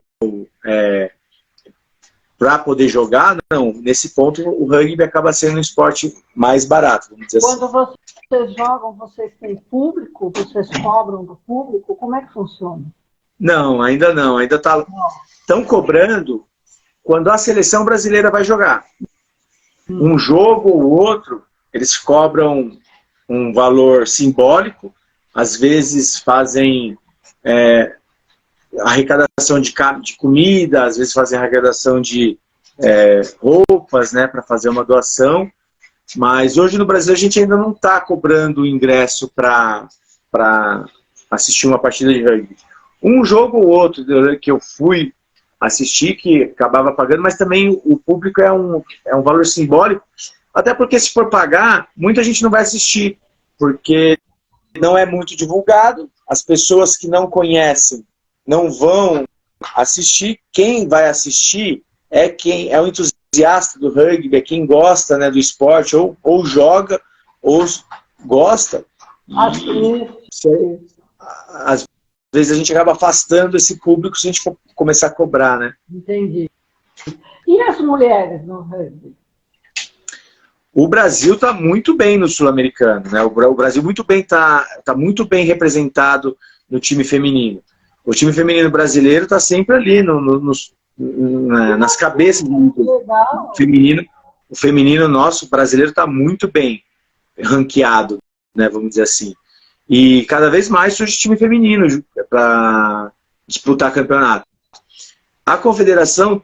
para poder jogar, não. Nesse ponto, o rugby acaba sendo um esporte mais barato, vamos dizer assim.
Quando vocês jogam, vocês têm público? Vocês cobram do público? Como é que funciona?
Não, ainda não. Ainda estão cobrando quando a seleção brasileira vai jogar. Um jogo ou outro, eles cobram um valor simbólico, às vezes fazem arrecadação de comida, às vezes fazem arrecadação de roupas, né, para fazer uma doação, mas hoje no Brasil a gente ainda não está cobrando ingresso para assistir uma partida de rugby. Um jogo ou outro que eu fui assistir, que acabava pagando, mas também o público é um valor simbólico, até porque se for pagar, muita gente não vai assistir, porque não é muito divulgado, as pessoas que não conhecem não vão assistir. Quem vai assistir é quem é o entusiasta do rugby, é quem gosta, né, do esporte, ou joga, ou gosta. Às vezes a gente acaba afastando esse público se a gente for começar a cobrar, né?
Entendi. E as mulheres no rugby?
O Brasil está muito bem no Sul-Americano, né? O Brasil tá muito bem representado no time feminino. O time feminino brasileiro está sempre ali nas cabeças do feminino. O feminino nosso brasileiro está muito bem ranqueado, né? Vamos dizer assim. E cada vez mais surge time feminino para disputar campeonato. A confederação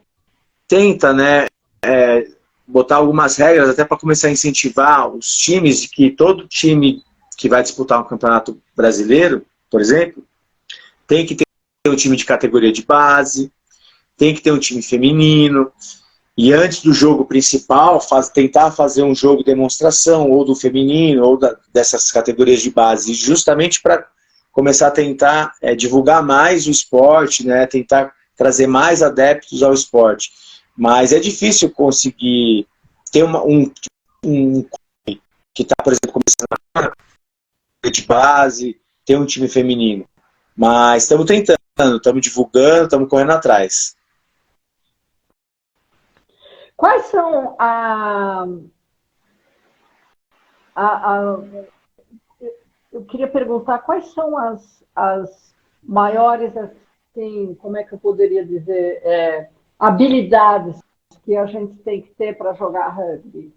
tenta, né, botar algumas regras até para começar a incentivar os times, de que todo time que vai disputar um campeonato brasileiro, por exemplo, tem que ter um time de categoria de base, tem que ter um time feminino, e antes do jogo principal, tentar fazer um jogo de demonstração, ou do feminino, ou dessas categorias de base, justamente para começar a tentar divulgar mais o esporte, né, tentar trazer mais adeptos ao esporte. Mas é difícil conseguir ter um que está, por exemplo, começando de base, ter um time feminino. Mas estamos tentando, estamos divulgando, estamos correndo atrás.
Quais são eu queria perguntar, quais são as maiores, assim, como é que eu poderia dizer, habilidades que a gente tem que ter para jogar rugby?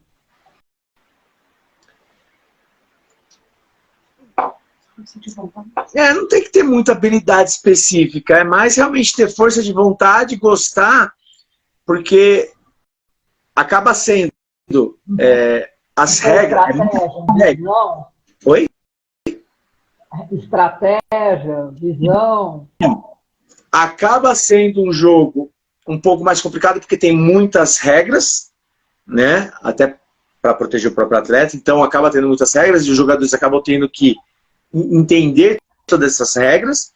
Não tem que ter muita habilidade específica, é mais realmente ter força de vontade, gostar, porque acaba sendo as regras.
Visão.
Oi?
Estratégia, visão.
Acaba sendo um jogo um pouco mais complicado porque tem muitas regras, né? Até para proteger o próprio atleta, então acaba tendo muitas regras e os jogadores acabam tendo que entender todas essas regras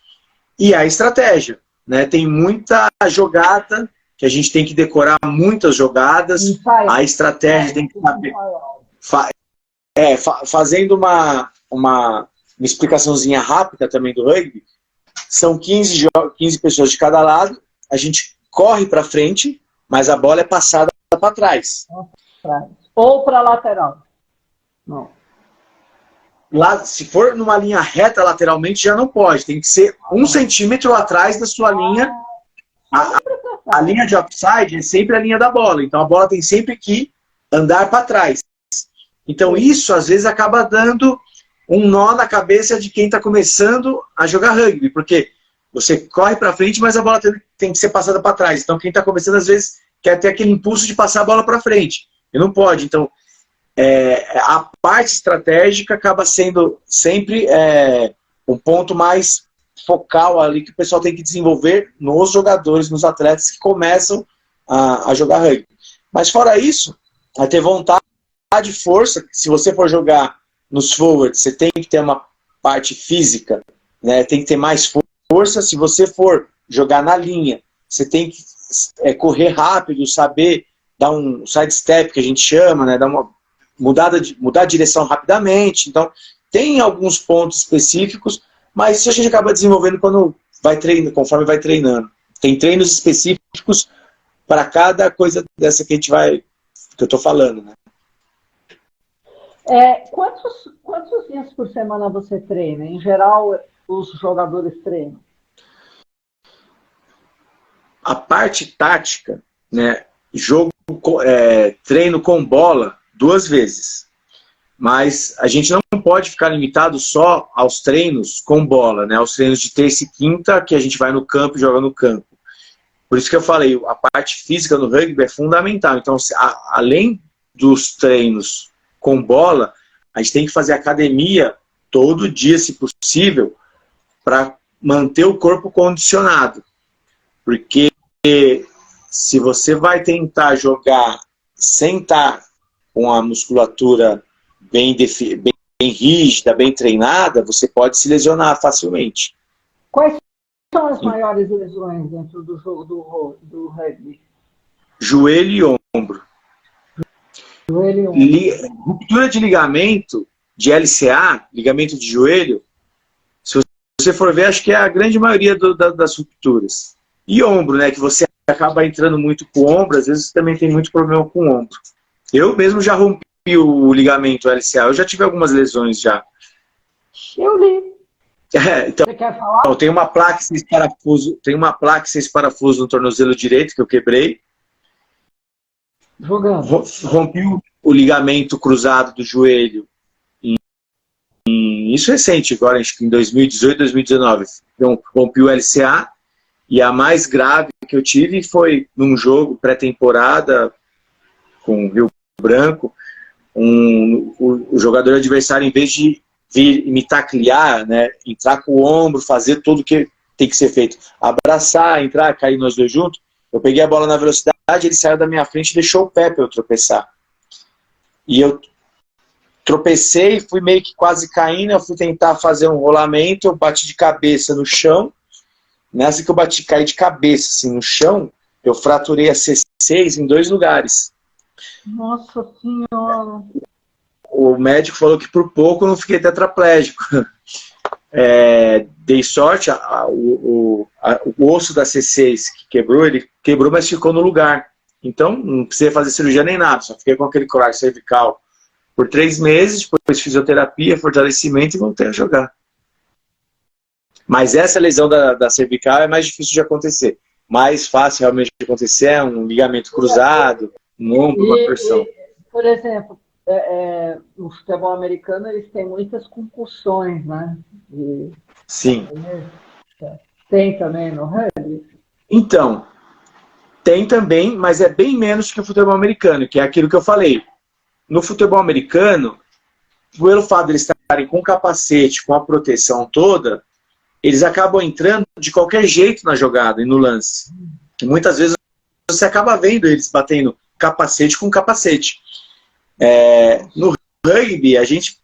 e a estratégia, né? Tem muita jogada que a gente tem que decorar, muitas jogadas, a estratégia tem que saber. Fazendo uma explicaçãozinha rápida também do rugby, são 15 pessoas de cada lado, a gente corre para frente, mas a bola é passada para trás.
Ou para lateral. Não.
Lá, se for numa linha reta lateralmente, já não pode. Tem que ser 1 centímetro atrás da sua linha. A linha de offside é sempre a linha da bola. Então a bola tem sempre que andar para trás. Então isso, às vezes, acaba dando um nó na cabeça de quem está começando a jogar rugby. Porque você corre para frente, mas a bola tem que ser passada para trás. Então quem está começando, às vezes, quer ter aquele impulso de passar a bola para frente. E não pode. Então a parte estratégica acaba sendo sempre um ponto mais focal ali que o pessoal tem que desenvolver nos jogadores, nos atletas que começam a jogar rugby. Mas fora isso, vai ter vontade, força. Se você for jogar nos forwards, você tem que ter uma parte física, né? Tem que ter mais força. Se você for jogar na linha, você tem que correr rápido, saber dar um sidestep, que a gente chama, né? Dar uma mudar a direção rapidamente. Então, tem alguns pontos específicos, mas isso a gente acaba desenvolvendo quando vai treinando, conforme vai treinando. Tem treinos específicos para cada coisa dessa que eu estou falando, né?
Quantos dias por semana você treina? Em geral, os jogadores treinam?
A parte tática, né? Treino com bola 2 vezes. Mas a gente não pode ficar limitado só aos treinos com bola, né? Aos treinos de terça e quinta, que a gente vai no campo e joga no campo. Por isso que eu falei, a parte física no rugby é fundamental. Então, além dos treinos com bola, a gente tem que fazer academia todo dia, se possível, para manter o corpo condicionado. Porque se você vai tentar jogar sem estar com a musculatura bem rígida, bem treinada, você pode se lesionar facilmente.
Quais são as maiores lesões dentro do jogo do rugby?
Joelho e ombro.
Joelho e ombro.
Ruptura de ligamento, de LCA, ligamento de joelho, se você for ver, acho que é a grande maioria das rupturas. E ombro, né, que você acaba entrando muito com o ombro, às vezes também tem muito problema com o ombro. Eu mesmo já rompi o ligamento LCA, eu já tive algumas lesões já.
Eu li.
Então,
você quer falar?
Tem uma placa e 6 parafusos no tornozelo direito que eu quebrei.
Jogando.
Rompi o ligamento cruzado do joelho. Isso recente, agora acho que em 2018, 2019. Então, rompi o LCA. E a mais grave que eu tive foi num jogo pré-temporada com o Rio Branco. O jogador adversário, em vez de vir me taclear, né, entrar com o ombro, fazer tudo que tem que ser feito, abraçar, entrar, cair nós dois juntos, eu peguei a bola na velocidade, ele saiu da minha frente e deixou o pé para eu tropeçar. E eu tropecei, fui meio que quase caindo, eu fui tentar fazer um rolamento, eu bati de cabeça no chão. Nessa que eu caí de cabeça assim, no chão, eu fraturei a C6 em 2 lugares.
Nossa Senhora!
O médico falou que por pouco eu não fiquei tetraplégico. Dei sorte, o osso da C6 que quebrou, ele quebrou, mas ficou no lugar. Então, não precisei fazer cirurgia nem nada, só fiquei com aquele colar cervical por 3 meses, depois fisioterapia, fortalecimento e voltei a jogar. Mas essa lesão da cervical é mais difícil de acontecer. Mais fácil realmente de acontecer é um ligamento cruzado, um ombro, uma torção.
Por exemplo, no futebol americano eles têm muitas concussões, né?
Sim.
Tem também no rugby?
Então, tem também, mas é bem menos que o futebol americano, que é aquilo que eu falei. No futebol americano, pelo fato de eles estarem com capacete, com a proteção toda, eles acabam entrando de qualquer jeito na jogada e no lance. E muitas vezes você acaba vendo eles batendo capacete com capacete. No rugby, a gente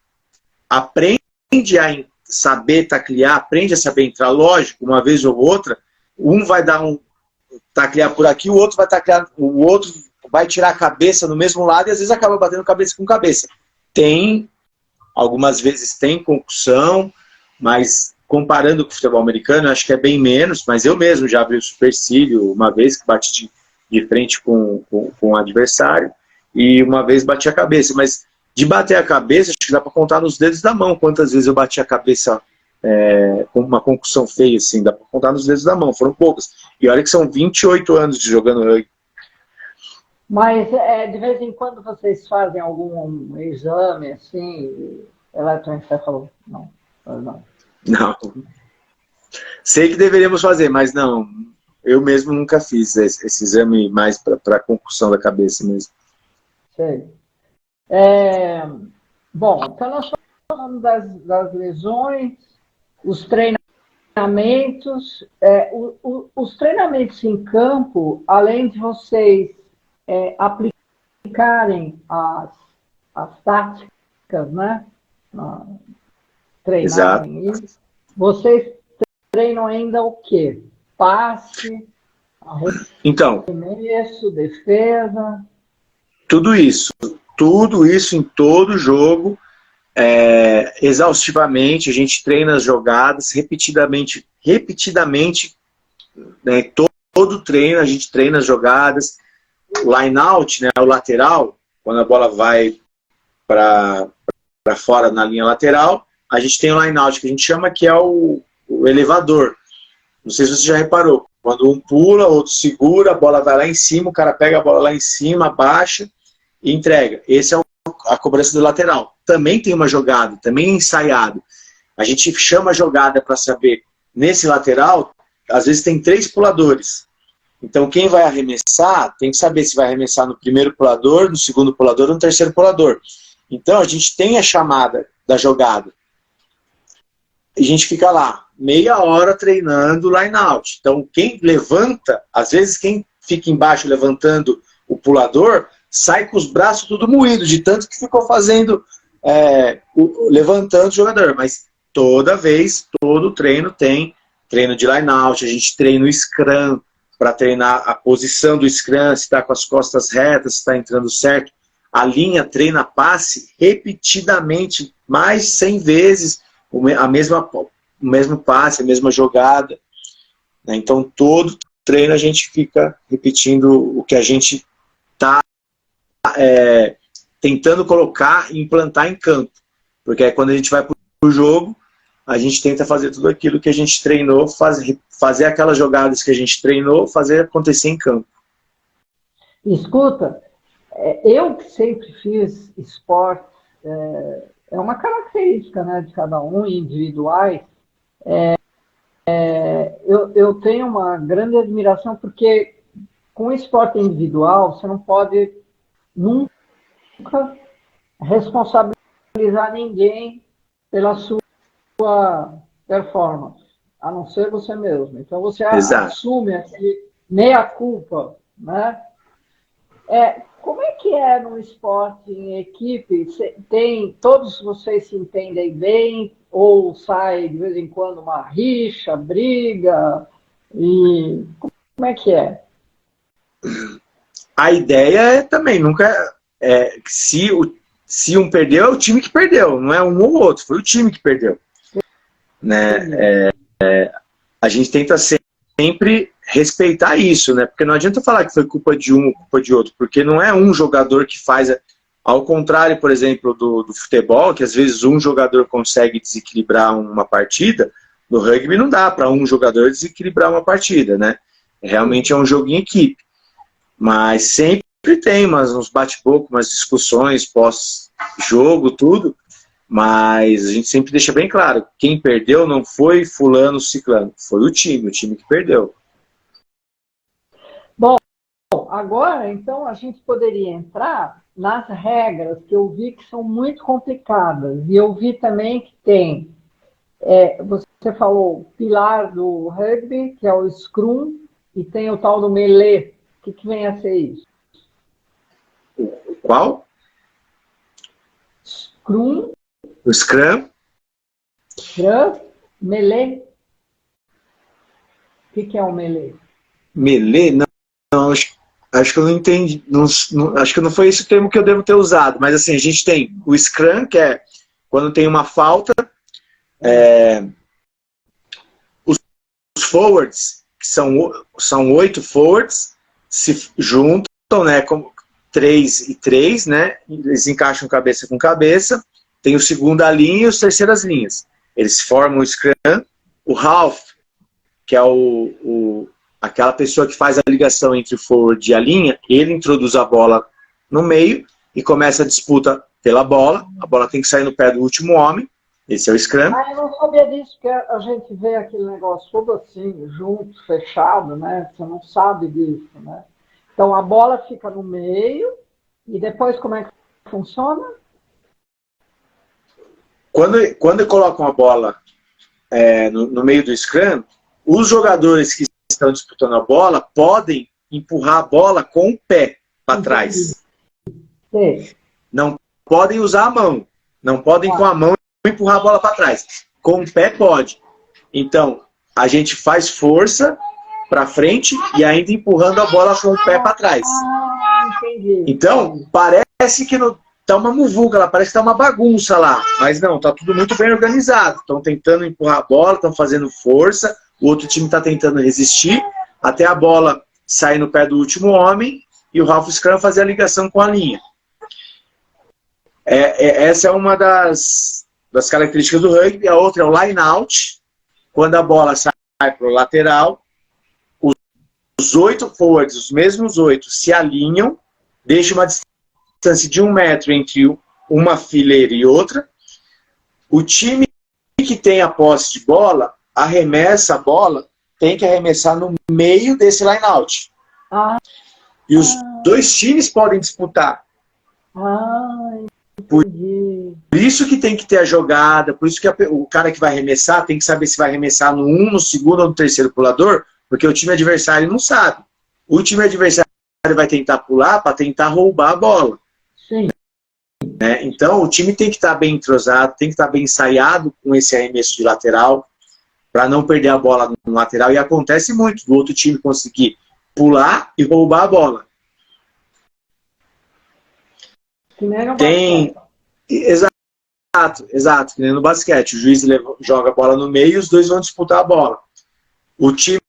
aprende a saber taclear, aprende a saber entrar, lógico, uma vez ou outra, um vai dar taclear por aqui, o outro vai taclear, o outro vai tirar a cabeça no mesmo lado e às vezes acaba batendo cabeça com cabeça. Algumas vezes tem concussão, mas comparando com o futebol americano, acho que é bem menos, mas eu mesmo já abri o supercílio uma vez que bati de frente com o adversário e uma vez bati a cabeça, mas De bater a cabeça, acho que dá para contar nos dedos da mão quantas vezes eu bati a cabeça com uma concussão feia, assim, dá para contar nos dedos da mão, foram poucas. E olha que são 28 anos de jogando rugby.
Mas de vez em quando vocês fazem algum exame, assim, eletroencefalo? Não, não.
Não. Sei que deveríamos fazer, mas não. Eu mesmo nunca fiz esse exame mais para concussão da cabeça mesmo.
Sei. Bom, então nós estamos falando das lesões, os treinamentos. Os treinamentos em campo, além de vocês aplicarem as táticas, né? Treinarem isso, vocês treinam ainda o quê? Passe, arremesso, defesa.
Tudo isso em todo jogo, exaustivamente, a gente treina as jogadas repetidamente, né, todo treino a gente treina as jogadas, o line out, né, o lateral, quando a bola vai para fora na linha lateral, a gente tem o line out, que a gente chama que é o elevador. Não sei se você já reparou, quando um pula, outro segura, a bola vai lá em cima, o cara pega a bola lá em cima, abaixa e entrega. Esse é a cobrança do lateral. Também tem uma jogada, também é ensaiado. A gente chama a jogada para saber, nesse lateral, às vezes tem 3 puladores. Então quem vai arremessar, tem que saber se vai arremessar no primeiro pulador, no segundo pulador ou no terceiro pulador. Então a gente tem a chamada da jogada. E a gente fica lá, meia hora treinando o line out. Então quem levanta, às vezes quem fica embaixo levantando o pulador, sai com os braços tudo moídos, de tanto que ficou fazendo, levantando o jogador. Mas toda vez, todo treino tem treino de line out, a gente treina o scrum, para treinar a posição do scrum, se está com as costas retas, se está entrando certo. A linha treina passe repetidamente, mais 100 vezes, o mesmo passe, a mesma jogada. Então, todo treino a gente fica repetindo o que a gente está tentando colocar e implantar em campo. Porque aí, quando a gente vai para o jogo, a gente tenta fazer tudo aquilo que a gente treinou, fazer aquelas jogadas que a gente treinou, fazer acontecer em campo.
Escuta, eu que sempre fiz esporte, é uma característica, né, de cada um, individuais. Eu tenho uma grande admiração, porque com o esporte individual, você não pode nunca responsabilizar ninguém pela sua performance, a não ser você mesmo. Então você assume aqui meia culpa, né? Como é que é no esporte em equipe? Todos vocês se entendem bem ou sai de vez em quando uma rixa, briga? E como é que é?
A ideia é também nunca se um perdeu, é o time que perdeu, não é um ou outro, foi o time que perdeu. Né? A gente tenta sempre respeitar isso, né? Porque não adianta falar que foi culpa de um ou culpa de outro, porque não é um jogador que faz, ao contrário, por exemplo, do futebol, que às vezes um jogador consegue desequilibrar uma partida, no rugby não dá para um jogador desequilibrar uma partida, né? Realmente é um jogo em equipe, mas sempre tem uns bate-boca, umas discussões pós-jogo, tudo. Mas a gente sempre deixa bem claro, quem perdeu não foi fulano, ciclano, foi o time que perdeu.
Bom, agora então a gente poderia entrar nas regras que eu vi que são muito complicadas. E eu vi também que tem, você falou, o pilar do rugby, que é o scrum, e tem o tal do melee. O que vem a ser isso?
Qual?
Scrum.
O Scrum?
Scrum, melee. O que é o melee?
Melee? Não, acho que eu não entendi. Acho que não foi esse o termo que eu devo ter usado. Mas assim, a gente tem o Scrum, que é quando tem uma falta. Os forwards, que são 8 forwards, se juntam, né? 3 e 3, né? Eles encaixam cabeça com cabeça. Tem o segunda linha e as terceiras linhas. Eles formam o scrum. O half, que é aquela pessoa que faz a ligação entre o forward e a linha, ele introduz a bola no meio e começa a disputa pela bola. A bola tem que sair no pé do último homem. Esse é o scrum.
Ah, eu não sabia disso, porque a gente vê aquele negócio todo assim, junto, fechado, né? Você não sabe disso, né? Então a bola fica no meio e depois como é que funciona?
Quando colocam a bola no meio do scrum, os jogadores que estão disputando a bola podem empurrar a bola com o pé para trás.
Sim.
Não podem usar a mão. Não podem com a mão empurrar a bola para trás. Com o pé pode. Então, a gente faz força para frente e ainda empurrando a bola com o pé para trás.
Entendi.
Então, parece que tá uma muvuca lá, parece que tá uma bagunça lá. Mas não, tá tudo muito bem organizado. Estão tentando empurrar a bola, estão fazendo força, o outro time está tentando resistir, até a bola sair no pé do último homem e o half scrum fazer a ligação com a linha. Essa é uma das características do rugby. A outra é o line out, quando a bola sai para o lateral, os 8 forwards, os mesmos 8, se alinham, deixam uma distância de 1 metro entre uma fileira e outra. O time que tem a posse de bola, arremessa a bola, tem que arremessar no meio desse line out. E os 2 times podem disputar. Por isso que tem que ter a jogada, por isso que o cara que vai arremessar tem que saber se vai arremessar no 1, no segundo ou no terceiro pulador, porque o time adversário não sabe. O time adversário vai tentar pular para tentar roubar a bola.
Sim.
Né? Então o time tem que estar bem entrosado, tem que estar bem ensaiado com esse arremesso de lateral, para não perder a bola no lateral. E acontece muito do outro time conseguir pular e roubar a bola.
Que nem no
basquete. Exato, que nem no basquete. O juiz joga a bola no meio e os 2 vão disputar a bola. O time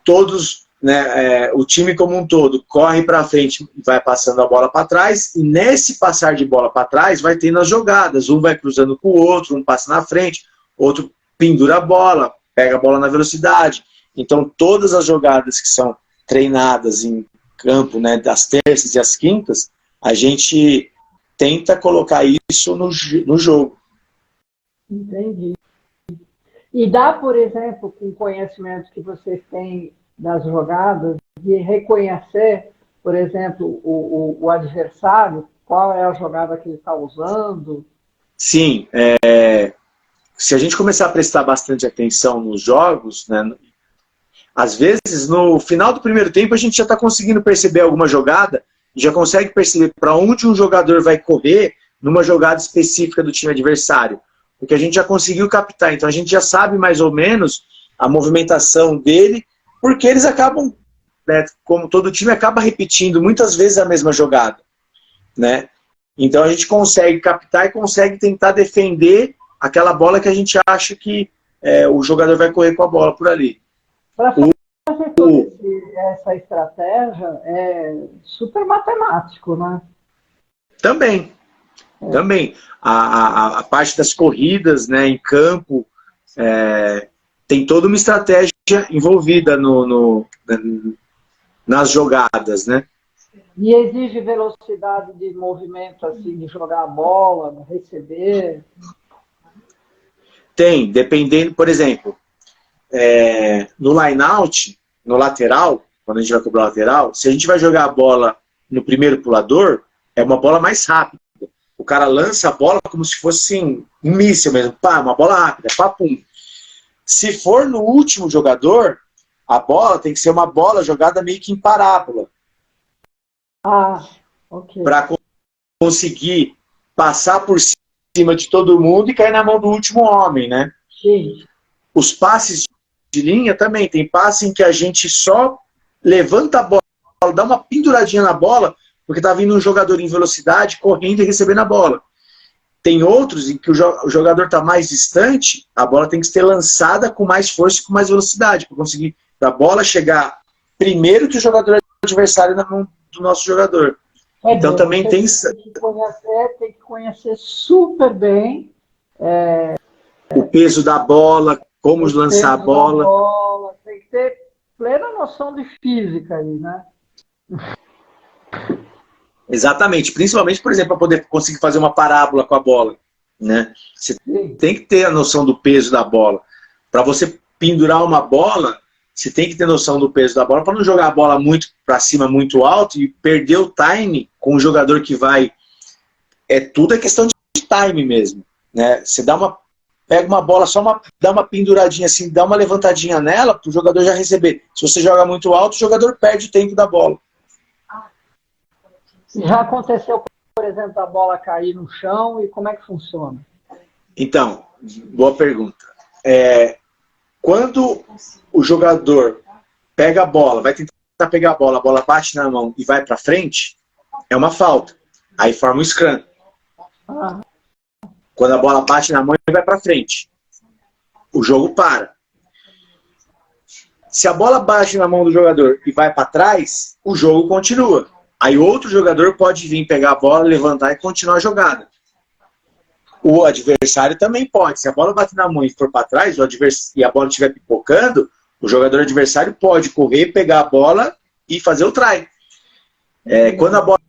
todos, né, o time como um todo corre para frente e vai passando a bola para trás, e nesse passar de bola para trás vai tendo as jogadas. Um vai cruzando com o outro, um passa na frente, outro pendura a bola, pega a bola na velocidade. Então todas as jogadas que são treinadas em campo, né, das terças e as quintas, a gente tenta colocar isso no jogo.
Entendi. E dá, por exemplo, com o conhecimento que vocês têm das jogadas, de reconhecer, por exemplo, o adversário, qual é a jogada que ele está usando?
Sim. Se a gente começar a prestar bastante atenção nos jogos, né, às vezes, no final do primeiro tempo, a gente já está conseguindo perceber alguma jogada, já consegue perceber para onde um jogador vai correr numa jogada específica do time adversário. Porque a gente já conseguiu captar, então a gente já sabe mais ou menos a movimentação dele, porque eles acabam, né, como todo time, acaba repetindo muitas vezes a mesma jogada. Né? Então a gente consegue captar e consegue tentar defender aquela bola que a gente acha que o jogador vai correr com a bola por ali.
Para fazer toda essa estratégia é super matemático, né?
Também. A parte das corridas, né, em campo, tem toda uma estratégia envolvida nas jogadas, né?
E exige velocidade de movimento, assim, de jogar a bola, receber?
Tem, dependendo, por exemplo, no line-out, no lateral, quando a gente vai cobrar o lateral, se a gente vai jogar a bola no primeiro pulador, é uma bola mais rápida. O cara lança a bola como se fosse assim, um míssil mesmo, pá, uma bola rápida, pá, pum. Se for no último jogador, a bola tem que ser uma bola jogada meio que em parábola.
Ok.
Para conseguir passar por cima de todo mundo e cair na mão do último homem, né?
Sim.
Os passes de linha também, tem passe em que a gente só levanta a bola, dá uma penduradinha na bola, porque está vindo um jogador em velocidade, correndo e recebendo a bola. Tem outros em que o jogador está mais distante, a bola tem que ser lançada com mais força e com mais velocidade, para conseguir a bola chegar primeiro que o jogador adversário na mão do nosso jogador. Então também tem...
Tem que conhecer super bem
o peso da bola, como
o
lançar a
peso da
bola.
bola, tem que ter plena noção de física aí, né?
Exatamente, principalmente, por exemplo, para poder conseguir fazer uma parábola com a bola, né? Você
Sim.
tem que ter a noção do peso da bola. Para você pendurar uma bola, você tem que ter noção do peso da bola para não jogar a bola muito para cima, muito alto e perder o time com o jogador que vai. Tudo é questão de time mesmo, né? Você pega uma bola, dá uma penduradinha assim, dá uma levantadinha nela para o jogador já receber. Se você joga muito alto, o jogador perde o tempo da bola.
Já aconteceu, por exemplo, a bola cair no chão e como é que funciona?
Então, boa pergunta. Quando o jogador pega a bola, vai tentar pegar a bola bate na mão e vai para frente, é uma falta. Aí forma um scrum. Quando a bola bate na mão e vai para frente, o jogo para. Se a bola bate na mão do jogador e vai para trás, o jogo continua. Aí outro jogador pode vir pegar a bola, levantar e continuar a jogada. O adversário também pode. Se a bola bater na mão e for para trás, e a bola estiver pipocando, o jogador adversário pode correr, pegar a bola e fazer o try. Quando a bola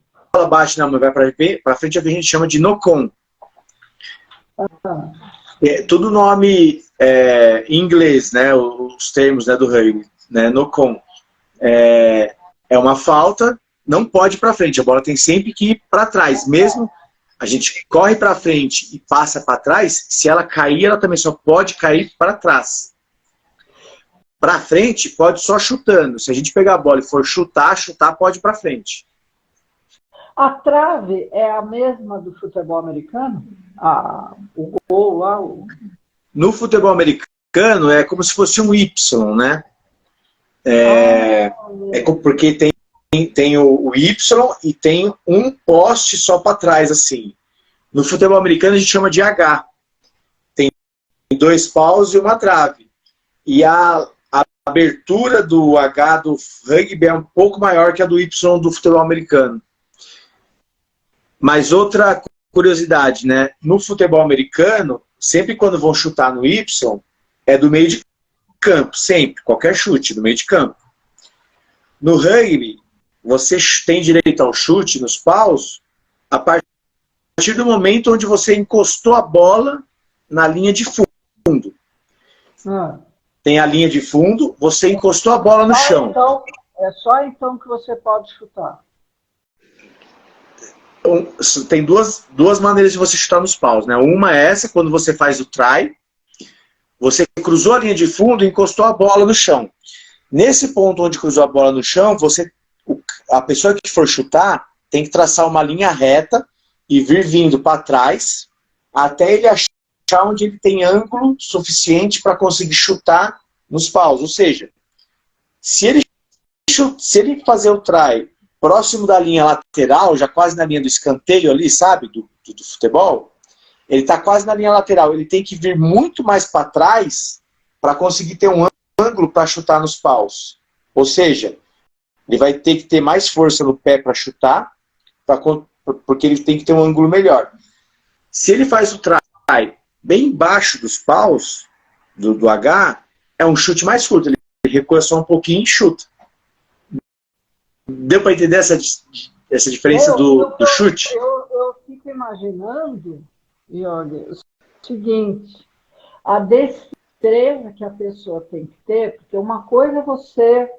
bate na mão e vai para frente, é o que a gente chama de knock-on. Tudo nome em inglês, né? Os termos, né, do rugby, né? Knock-on. É uma falta, não pode ir para frente. A bola tem sempre que ir para trás. Mesmo a gente corre para frente e passa para trás, se ela cair, ela também só pode cair para trás. Para frente, pode só chutando. Se a gente pegar a bola e for chutar pode ir para frente.
A trave é a mesma do futebol americano? O gol lá?
No futebol americano é como se fosse um Y, né? Porque tem o Y e tem um poste só para trás, assim. No futebol americano a gente chama de H. Tem 2 paus e uma trave. E a abertura do H do rugby é um pouco maior que a do Y do futebol americano. Mas outra curiosidade, né? No futebol americano, sempre quando vão chutar no Y, é do meio de campo, sempre. Qualquer chute, do meio de campo. No rugby, você tem direito ao chute nos paus a partir do momento onde você encostou a bola na linha de fundo. Tem a linha de fundo, você encostou a bola no chão.
Então, é só então que você pode chutar.
Tem duas maneiras de você chutar nos paus, né? Uma é essa, quando você faz o try, você cruzou a linha de fundo e encostou a bola no chão. Nesse ponto onde cruzou a bola no chão, a pessoa que for chutar tem que traçar uma linha reta e vir vindo para trás até ele achar onde ele tem ângulo suficiente para conseguir chutar nos paus. Ou seja, se ele fazer o try próximo da linha lateral, já quase na linha do escanteio ali, sabe, do futebol, ele está quase na linha lateral, ele tem que vir muito mais para trás para conseguir ter um ângulo para chutar nos paus. Ou seja, ele vai ter que ter mais força no pé para chutar, porque ele tem que ter um ângulo melhor. Se ele faz o try bem embaixo dos paus, do H, é um chute mais curto, ele recua só um pouquinho e chuta. Deu para entender essa diferença do chute?
Eu fico imaginando, Jorge, o seguinte, a destreza que a pessoa tem que ter, porque uma coisa é você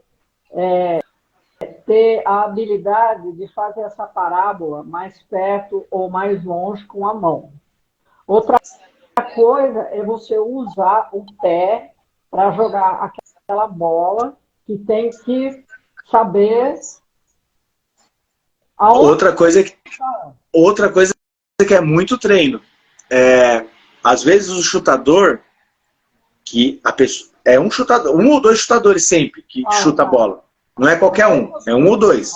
ter a habilidade de fazer essa parábola mais perto ou mais longe com a mão. Outra coisa é você usar o pé para jogar aquela bola que tem que saber
Outra coisa que é muito treino. Às vezes o chutador, que a pessoa, é um chutador, um ou dois chutadores sempre que chuta a bola. Não é qualquer um, é um ou dois.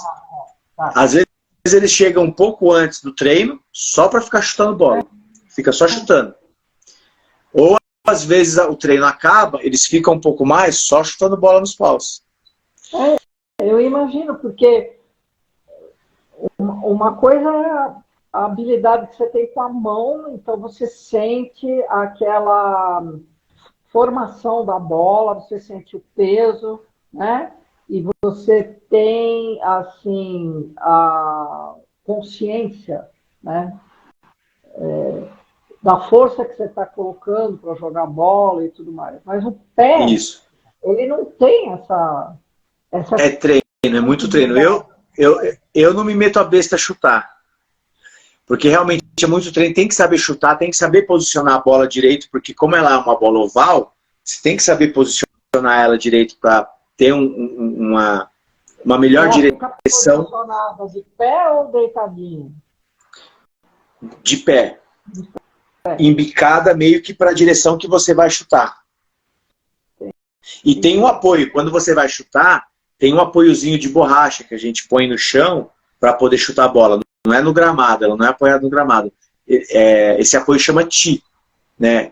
Às vezes eles chegam um pouco antes do treino só para ficar chutando bola. Fica só chutando. Ou às vezes o treino acaba, eles ficam um pouco mais só chutando bola nos paus.
Eu imagino, porque Uma coisa é a habilidade que você tem com a mão, então você sente aquela formação da bola, você sente o peso, né? E você tem, assim, a consciência, né? Da força que você está colocando para jogar bola e tudo mais. Mas o pé,
Isso.
ele não tem essa
É treino, é muito treino. Eu não me meto a besta a chutar. Porque realmente é muito treino, tem que saber chutar, tem que saber posicionar a bola direito, porque como ela é uma bola oval, você tem que saber posicionar ela direito para ter uma melhor direção.
Posicionada de pé ou deitadinho?
De pé. Embicada meio que para a direção que você vai chutar. E tem um apoio. Quando você vai chutar, tem um apoiozinho de borracha que a gente põe no chão para poder chutar a bola. Não é no gramado, ela não é apoiada no gramado. Esse apoio chama tee, né?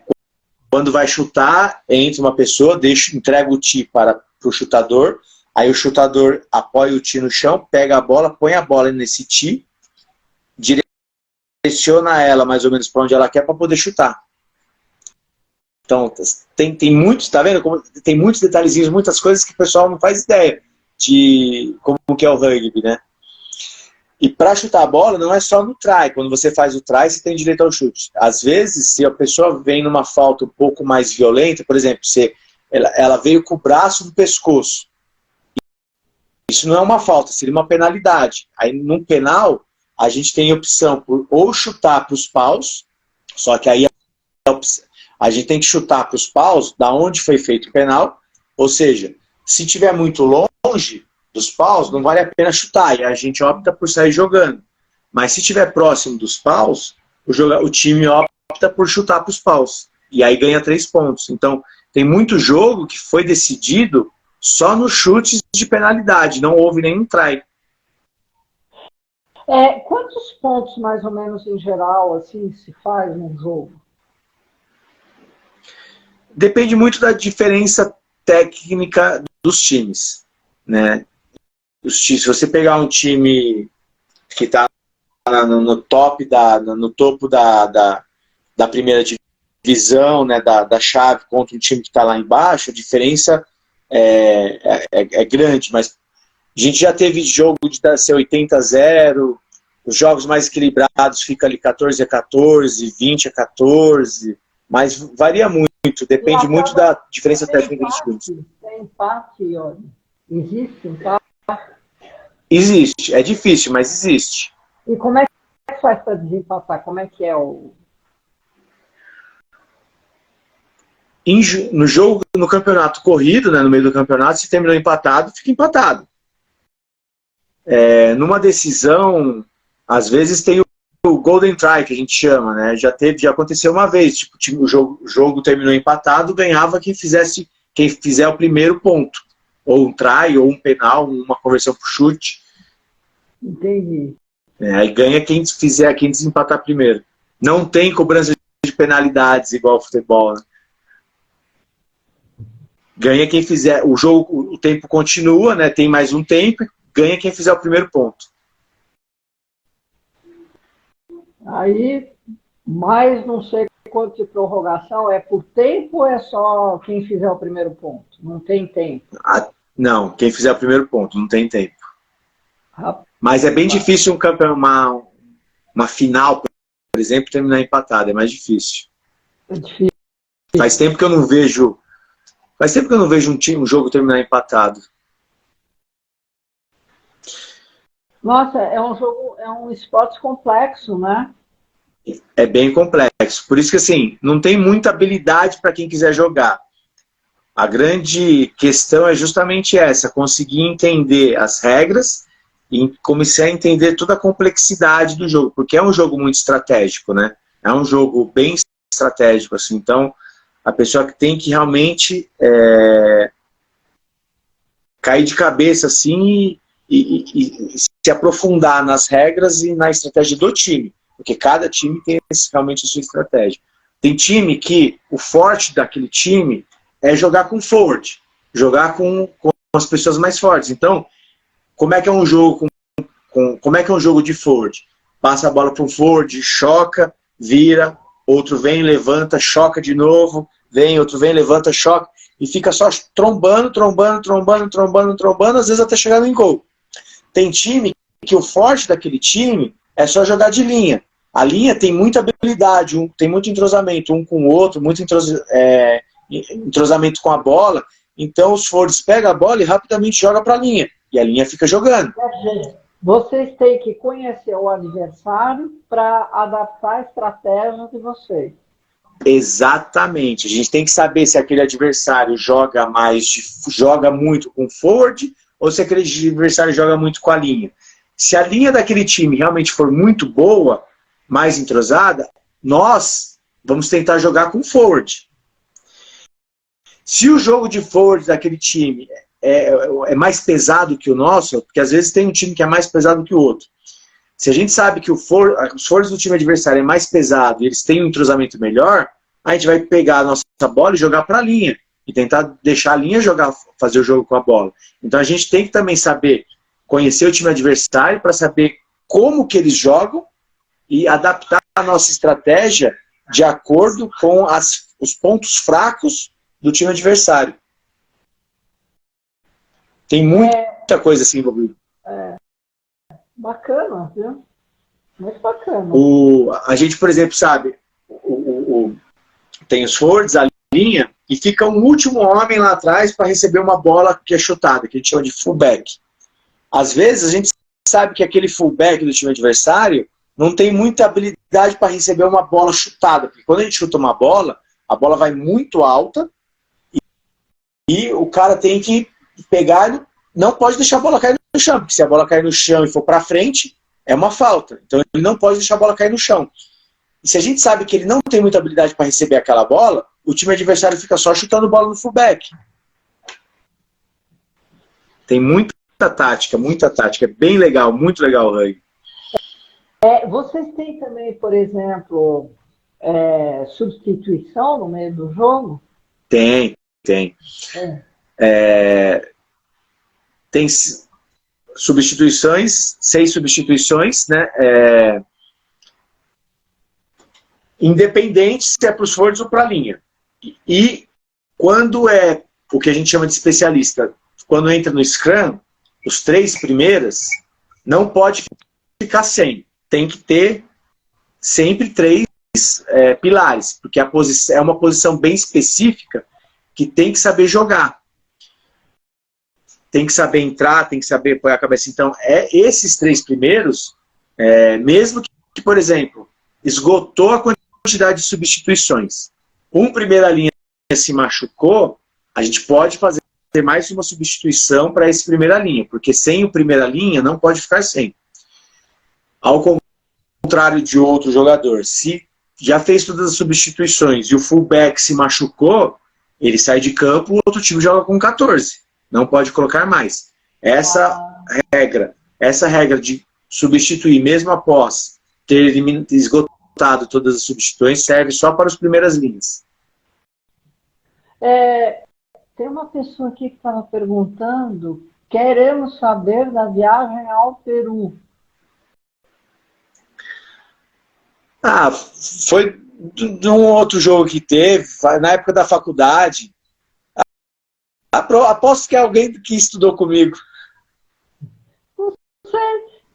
Quando vai chutar, entra uma pessoa, entrega o tee para o chutador, aí o chutador apoia o tee no chão, pega a bola, põe a bola nesse tee, direciona ela mais ou menos para onde ela quer para poder chutar. Então, tem muitos, tá vendo? Tem muitos detalhezinhos, muitas coisas que o pessoal não faz ideia de como que é o rugby, né? E para chutar a bola não é só no try. Quando você faz o try, você tem direito ao chute. Às vezes, se a pessoa vem numa falta um pouco mais violenta, por exemplo, ela veio com o braço no pescoço. Isso não é uma falta, seria uma penalidade. Aí, num penal, a gente tem a opção por ou chutar para os paus, só que aí a gente tem que chutar para os paus da onde foi feito o penal, ou seja, se tiver muito longe dos paus, não vale a pena chutar, e a gente opta por sair jogando. Mas se estiver próximo dos paus, o time opta por chutar para os paus, e aí ganha 3 pontos. Então, tem muito jogo que foi decidido só nos chutes de penalidade, não houve nenhum try.
Quantos pontos, mais ou menos, em geral, assim, se faz num jogo?
Depende muito da diferença técnica dos times, né? Se você pegar um time que está no topo da primeira divisão, né, da chave, contra um time que está lá embaixo, a diferença é grande, mas a gente já teve jogo de ser 80-0, os jogos mais equilibrados fica ali 14-14, 20-14, mas varia muito, depende muito da diferença técnica dos times.
Tem empate, olha. Existe empate?
Existe, é difícil, mas existe.
E como é que faz para desempatar? Como é que é o...
No jogo, no campeonato corrido, né, no meio do campeonato, se terminou empatado, fica empatado. Numa decisão, às vezes tem o Golden Try, que a gente chama, né? Já aconteceu uma vez, tipo, o jogo terminou empatado, ganhava quem fizer o primeiro ponto. Ou um try, ou um penal, uma conversão por chute.
Entendi.
Aí ganha quem desempatar primeiro. Não tem cobrança de penalidades igual ao futebol, né? Ganha quem fizer. O tempo continua, né? Tem mais um tempo, ganha quem fizer o primeiro ponto.
Aí, mais não sei quanto de prorrogação, é por tempo ou é só quem fizer o primeiro ponto? Não tem tempo.
Não, quem fizer o primeiro ponto, não tem tempo. Mas é bem difícil uma final, por exemplo, terminar empatado, é mais difícil.
É difícil.
Faz tempo que eu não vejo um jogo terminar empatado.
Nossa, é um esporte complexo, né?
É bem complexo. Por isso que, assim, não tem muita habilidade para quem quiser jogar. A grande questão é justamente essa, conseguir entender as regras e começar a entender toda a complexidade do jogo, porque é um jogo muito estratégico, né? É um jogo bem estratégico, assim. Então, a pessoa que tem que realmente cair de cabeça, assim, e se aprofundar nas regras e na estratégia do time. Porque cada time tem realmente a sua estratégia. Tem time que o forte daquele time é jogar com forward, jogar com as pessoas mais fortes. Então, como é que é um jogo como é que é um jogo de forward? Passa a bola para um forward, choca, vira, outro vem, levanta, choca de novo, vem, outro vem, levanta, choca, e fica só trombando, às vezes até chegar no gol. Tem time que o forte daquele time é só jogar de linha. A linha tem muita habilidade, tem muito entrosamento um com o outro, muito entrosamento com a bola. Então os forwards pegam a bola e rapidamente jogam para a linha. E a linha fica jogando.
Vocês têm que conhecer o adversário para adaptar a estratégia de vocês.
Exatamente. A gente tem que saber se aquele adversário joga muito com forward ou se aquele adversário joga muito com a linha. Se a linha daquele time realmente for muito boa, mais entrosada, nós vamos tentar jogar com forward. Se o jogo de forward daquele time é mais pesado que o nosso, porque às vezes tem um time que é mais pesado que o outro. Se a gente sabe que os forwards do time adversário é mais pesado e eles têm um entrosamento melhor, a gente vai pegar a nossa bola e jogar para a linha. E tentar deixar a linha fazer o jogo com a bola. Então a gente tem que também saber conhecer o time adversário para saber como que eles jogam e adaptar a nossa estratégia de acordo com os pontos fracos do time adversário. Tem muita coisa assim envolvida.
Bacana, viu? Muito bacana.
A gente, por exemplo, sabe, tem os forwards, a linha, e fica um último homem lá atrás para receber uma bola que é chutada, que a gente chama de fullback. Às vezes a gente sabe que aquele fullback do time adversário não tem muita habilidade para receber uma bola chutada, porque quando a gente chuta uma bola, a bola vai muito alta e o cara tem que pegar, não pode deixar a bola cair no chão, porque se a bola cair no chão e for para frente, é uma falta. Então ele não pode deixar a bola cair no chão. E se a gente sabe que ele não tem muita habilidade para receber aquela bola, o time adversário fica só chutando bola no fullback. Tem muita tática, é bem legal, muito legal o rugby.
Vocês têm também, por exemplo, substituição no meio do jogo?
Tem. Tem substituições, 6 substituições, né? Independente se é para os forwards ou para a linha. E quando é o que a gente chama de especialista, quando entra no Scrum, os 3 primeiras, não pode ficar sem. Tem que ter sempre 3 pilares, porque é uma posição bem específica que tem que saber jogar. Tem que saber entrar, tem que saber pôr a cabeça. Então, esses 3 primeiros, mesmo que, por exemplo, esgotou a quantidade de substituições. Primeira linha se machucou, a gente pode fazer mais uma substituição para esse primeira linha, porque sem o primeira linha não pode ficar sem. Ao contrário de outro jogador, se já fez todas as substituições e o fullback se machucou, ele sai de campo, o outro time joga com 14. Não pode colocar mais. Essa regra de substituir mesmo após ter esgotado todas as substituições serve só para as primeiras linhas.
Tem uma pessoa aqui que estava perguntando, queremos saber da viagem ao Peru.
Foi de um outro jogo que teve, na época da faculdade. Aposto que é alguém que estudou comigo.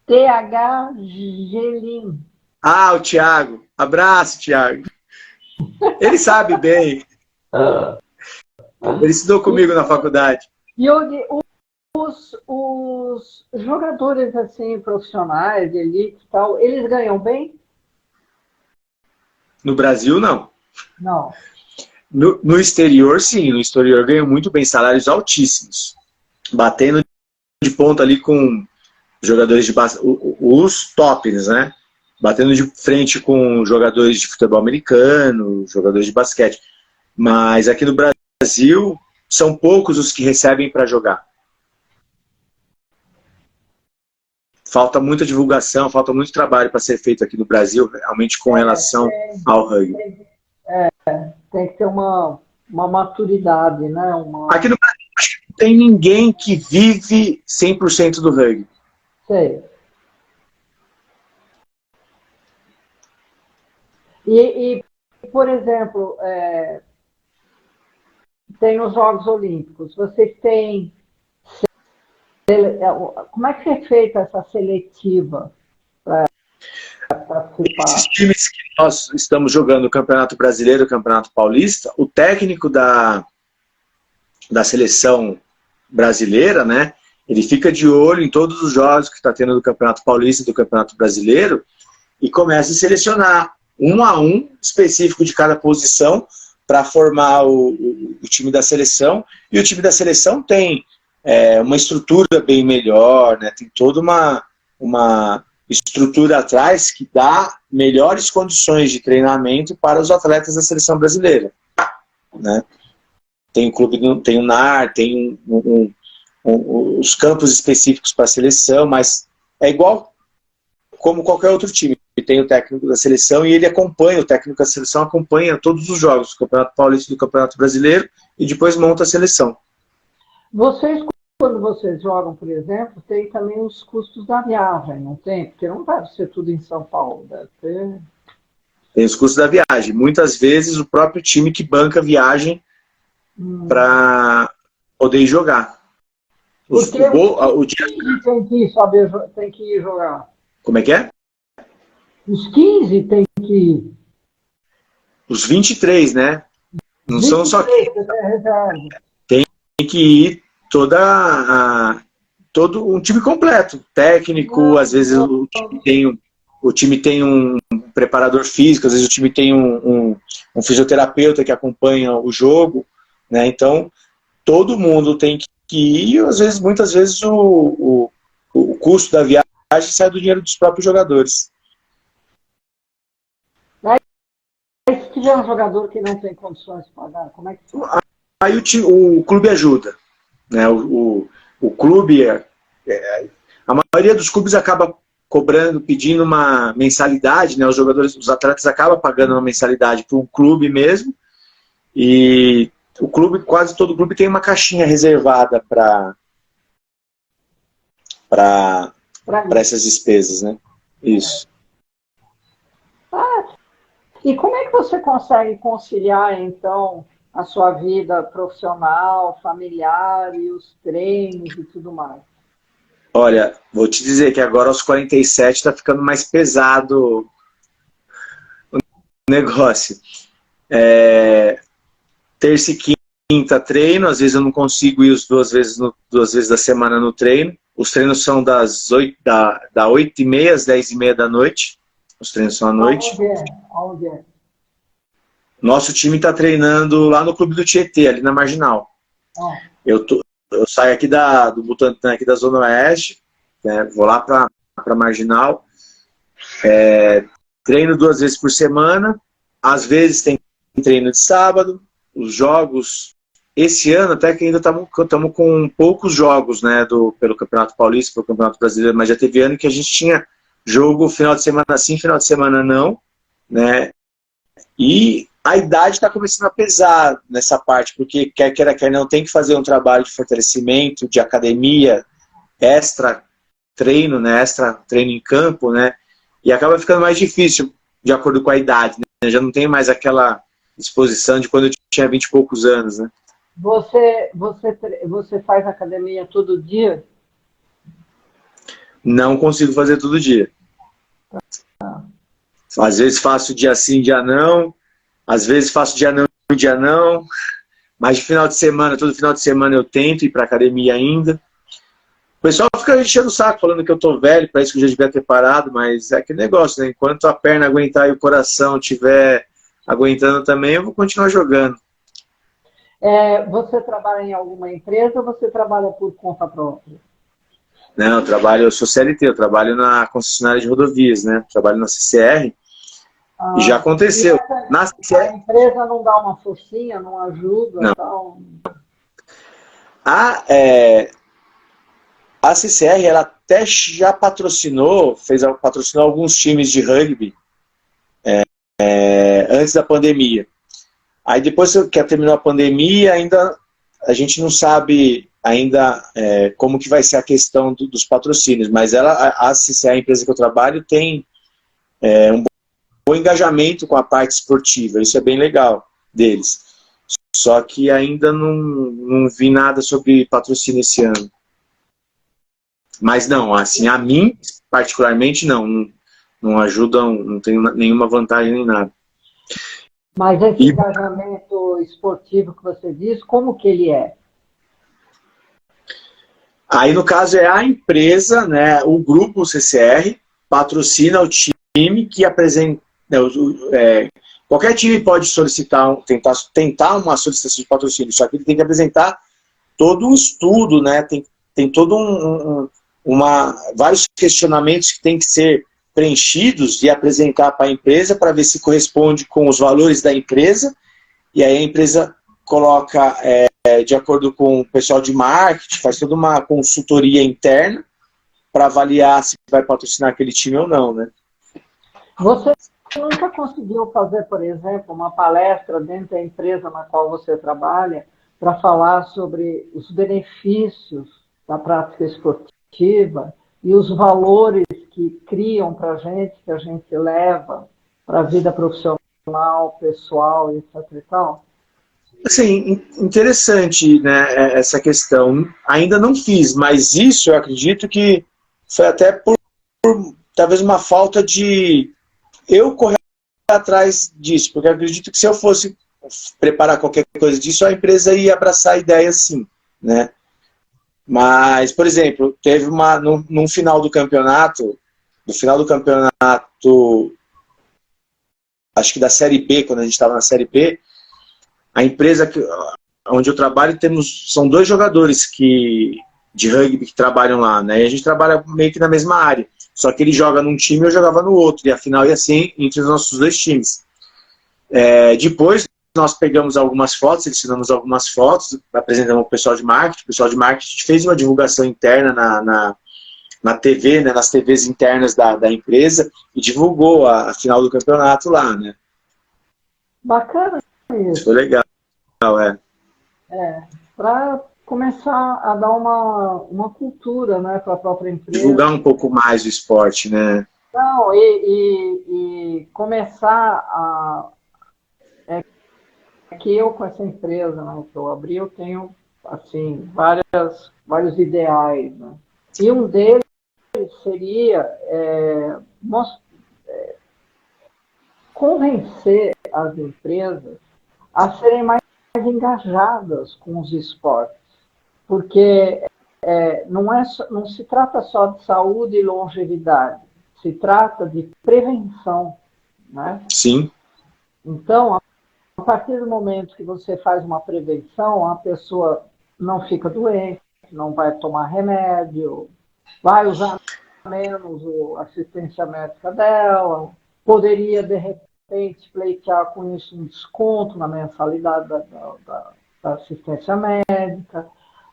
TH Gelim.
O Thiago. Abraço, Thiago. Ele sabe bem. Ele estudou comigo na faculdade.
Yogi, os jogadores assim, profissionais, de elite e tal, eles ganham bem?
No Brasil, não.
Não.
No exterior, sim. No exterior ganham muito bem, salários altíssimos. Batendo de ponta ali com jogadores de os tops, né? Batendo de frente com jogadores de futebol americano, jogadores de basquete. Mas aqui no Brasil, são poucos os que recebem para jogar. Falta muita divulgação, falta muito trabalho para ser feito aqui no Brasil, realmente com relação ao rugby.
Tem que ter uma maturidade, né?
Aqui no Brasil, acho que não tem ninguém que vive 100% do rugby.
Sei. E por exemplo, tem os Jogos Olímpicos, vocês têm... Como é que é feita essa seletiva para
Esses
participar?
times que nós estamos jogando o Campeonato Brasileiro e o Campeonato Paulista, o técnico da seleção brasileira, né, ele fica de olho em todos os jogos que está tendo do Campeonato Paulista e do Campeonato Brasileiro e começa a selecionar um a um específico de cada posição para formar o time da seleção. E o time da seleção tem uma estrutura bem melhor, né, tem toda uma estrutura atrás que dá melhores condições de treinamento para os atletas da seleção brasileira, né? Tem o clube, tem o NAR, tem os campos específicos para a seleção, mas é igual como qualquer outro time. Tem o técnico da seleção e ele acompanha, o técnico da seleção acompanha todos os jogos do Campeonato Paulista e do Campeonato Brasileiro e depois monta a seleção.
Vocês, quando vocês jogam, por exemplo, tem também os custos da viagem, não tem? Porque não deve ser tudo em São Paulo, deve ter...
Tem os custos da viagem. Muitas vezes o próprio time que banca a viagem para poder ir jogar.
Porque o dia... tem que ir jogar.
Como é que é?
Os 15 tem que ir.
Os 23, né? Não 23, são só 15. Tem que ir todo um time completo. Técnico, às vezes o time tem um preparador físico, às vezes o time tem um fisioterapeuta que acompanha o jogo, né? Então, todo mundo tem que ir e, às vezes, muitas vezes, o custo da viagem sai do dinheiro dos próprios jogadores.
Mas se tiver um jogador que não tem condições de pagar, como é que fica?
Aí o clube ajuda, né? O clube, a maioria dos clubes acaba cobrando, pedindo uma mensalidade, né? Os atletas acabam pagando uma mensalidade para o clube mesmo, e o clube, quase todo clube tem uma caixinha reservada para essas despesas, né? Isso.
E como é que você consegue conciliar, então, a sua vida profissional, familiar e os treinos e tudo mais?
Olha, vou te dizer que agora aos 47 está ficando mais pesado o negócio. Terça e quinta treino, às vezes eu não consigo ir duas vezes da semana no treino. Os treinos são da 8h30 às 10h30 da noite. Os treinos são à noite.
Onde é?
Nosso time está treinando lá no Clube do Tietê, ali na Marginal. Eu saio aqui do Butantã, aqui da Zona Oeste, né, vou lá para Marginal, treino 2 vezes por semana, às vezes tem treino de sábado, os jogos, esse ano até que ainda estamos com poucos jogos, né, pelo Campeonato Paulista, pelo Campeonato Brasileiro, mas já teve ano que a gente tinha jogo final de semana sim, final de semana não, né, e a idade está começando a pesar nessa parte, porque quer queira, quer não, tem que fazer um trabalho de fortalecimento, de academia, extra treino, né, extra treino em campo, né, e acaba ficando mais difícil de acordo com a idade, né, já não tem mais aquela disposição de quando eu tinha 20 e poucos anos, né.
Você faz academia todo dia?
Não consigo fazer todo dia. Às vezes faço dia sim, dia não, às vezes faço dia não, mas de final de semana, todo final de semana eu tento ir para academia ainda. O pessoal fica enchendo o saco, falando que eu tô velho, para isso que eu já devia ter parado, mas é aquele negócio, né? Enquanto a perna aguentar e o coração estiver aguentando também, eu vou continuar jogando.
Você trabalha em alguma empresa ou você trabalha por conta própria?
Não, eu sou CLT, eu trabalho na concessionária de rodovias, né? Trabalho na CCR. E já aconteceu.
A empresa não dá uma forcinha, não ajuda?
Não.
Tal?
A CCR, ela até já patrocinou alguns times de rugby antes da pandemia. Aí depois que terminou a pandemia, a gente não sabe ainda como que vai ser a questão dos patrocínios, mas a CCR, a empresa que eu trabalho, tem um engajamento com a parte esportiva, isso é bem legal deles. Só que ainda não vi nada sobre patrocínio esse ano. Mas não, assim, a mim, particularmente, não ajudam, não tem nenhuma vantagem nem nada.
Mas esse engajamento esportivo que você diz, como que ele é?
Aí, no caso, é a empresa, né, o grupo CCR, patrocina o time que apresenta... qualquer time pode solicitar, tentar uma solicitação de patrocínio, só que ele tem que apresentar todo um estudo, né, tem todo vários questionamentos que tem que ser preenchidos e apresentar para a empresa para ver se corresponde com os valores da empresa, e aí a empresa coloca, de acordo com o pessoal de marketing, faz toda uma consultoria interna para avaliar se vai patrocinar aquele time ou não, né?
Você nunca conseguiu fazer, por exemplo, uma palestra dentro da empresa na qual você trabalha para falar sobre os benefícios da prática esportiva e os valores que criam para a gente, que a gente leva para a vida profissional, pessoal, etc. e tal?
Assim, interessante, né, essa questão. Ainda não fiz, mas isso eu acredito que foi até por talvez uma falta de eu correr atrás disso, porque eu acredito que se eu fosse preparar qualquer coisa disso, a empresa ia abraçar a ideia sim, né? Mas, por exemplo, teve no final do campeonato, acho que da Série B, quando a gente estava na Série B, a empresa onde eu trabalho, são 2 jogadores de rugby que trabalham lá, né? E a gente trabalha meio que na mesma área. Só que ele joga num time e eu jogava no outro. E a final ia ser entre os nossos 2 times. Depois, nós pegamos algumas fotos, selecionamos algumas fotos, apresentamos ao pessoal de marketing. O pessoal de marketing fez uma divulgação interna na TV, né, nas TVs internas da empresa, e divulgou a final do campeonato lá, né?
Bacana
Isso
isso.
foi legal,
Para começar a dar uma cultura, né, para a própria empresa.
Divulgar um pouco mais o esporte, né?
Não, e começar a... que eu, com essa empresa, né, que eu abri, eu tenho, assim, vários ideais, né? E um deles seria convencer as empresas a serem mais engajadas com os esportes, porque não se trata só de saúde e longevidade, se trata de prevenção, né?
Sim.
Então, a partir do momento que você faz uma prevenção, a pessoa não fica doente, não vai tomar remédio, vai usar menos a assistência médica dela, poderia, de repente, pleitear com isso um desconto na mensalidade da assistência médica,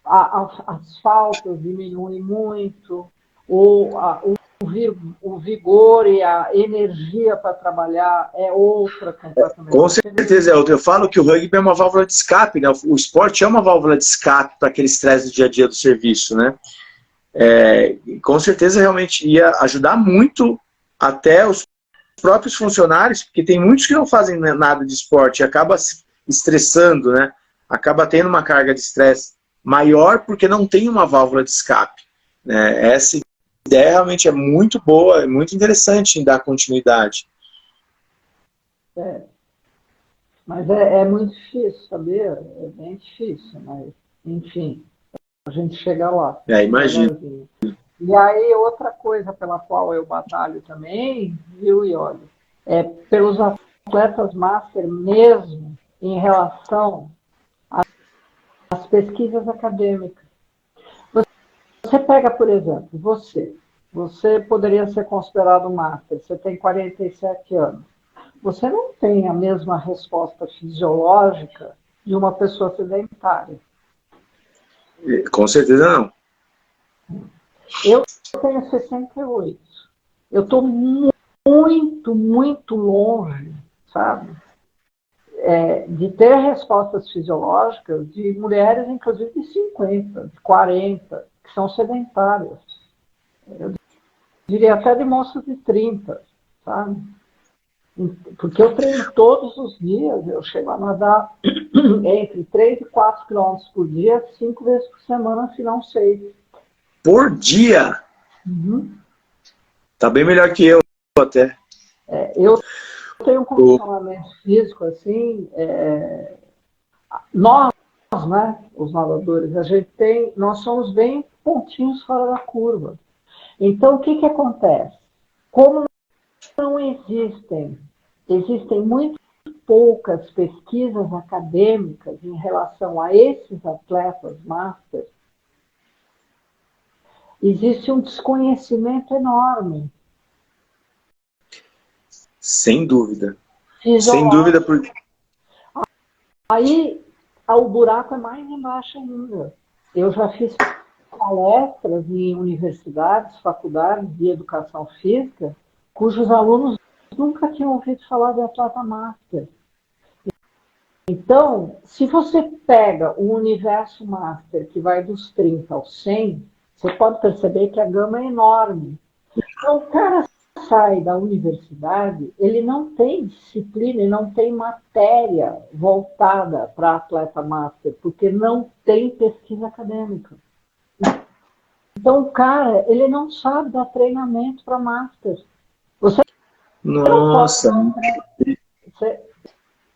as faltas diminuem muito, o vigor e a energia para trabalhar é outra completamente.
Com certeza é outra. Eu falo que o rugby é uma válvula de escape, né? O esporte é uma válvula de escape para aquele estresse do dia a dia do serviço, né? Com certeza realmente ia ajudar muito até os próprios funcionários, porque tem muitos que não fazem nada de esporte e acaba se estressando, né? Acaba tendo uma carga de estresse maior porque não tem uma válvula de escape, né? Essa ideia realmente é muito boa, é muito interessante em dar continuidade.
Mas é muito difícil, sabia? É bem difícil, mas, enfim, a gente chega lá.
Imagino.
E aí, outra coisa pela qual eu batalho também, viu, Ioli, é pelos atletas master mesmo em relação às pesquisas acadêmicas. Você pega, por exemplo, você poderia ser considerado master, você tem 47 anos. Você não tem a mesma resposta fisiológica de uma pessoa sedentária.
Com certeza não.
Eu tenho 68. Eu estou muito, muito longe, sabe? De ter respostas fisiológicas de mulheres, inclusive, de 50, de 40, que são sedentárias. Eu diria até de moças de 30, sabe? Porque eu treino todos os dias, eu chego a nadar entre 3 e 4 quilômetros por dia, 5 vezes por semana, se não 6.
Por dia?
Uhum.
Tá bem melhor que eu até.
Eu tenho um condicionamento físico assim, nós, né, os nadadores, nós somos bem pontinhos fora da curva. Então, o que acontece? Como não existem muito poucas pesquisas acadêmicas em relação a esses atletas masters, existe um desconhecimento enorme.
Sem dúvida. Sem
Fisiológico.
dúvida. Porque...
Aí, o buraco é mais embaixo ainda. Eu já fiz palestras em universidades, faculdades de educação física, cujos alunos nunca tinham ouvido falar de atleta master. Então, se você pega o universo master, que vai dos 30 aos 100, você pode perceber que a gama é enorme. Então, o cara sai da universidade, ele não tem disciplina e não tem matéria voltada para atleta master, porque não tem pesquisa acadêmica. Então, o cara, ele não sabe dar treinamento para master. Você
Nossa!
não pode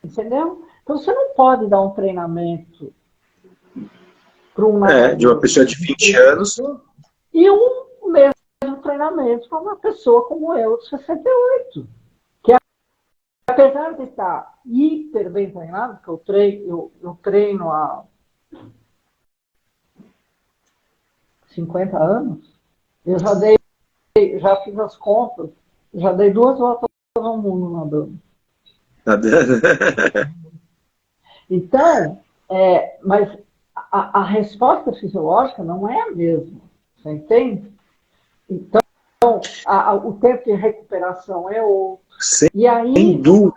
entendeu? Então, você não pode dar um treinamento para uma
de uma pessoa de 20 anos
e um mesmo treinamento para uma pessoa como eu, de 68. Que, apesar de estar hiper bem treinado, porque eu treino há 50 anos, eu já fiz as contas, já dei 2 voltas ao mundo nadando. Então, mas a resposta fisiológica não é a mesma, você entende? Então, o tempo de recuperação é outro.
Sem
e aí,
dúvida.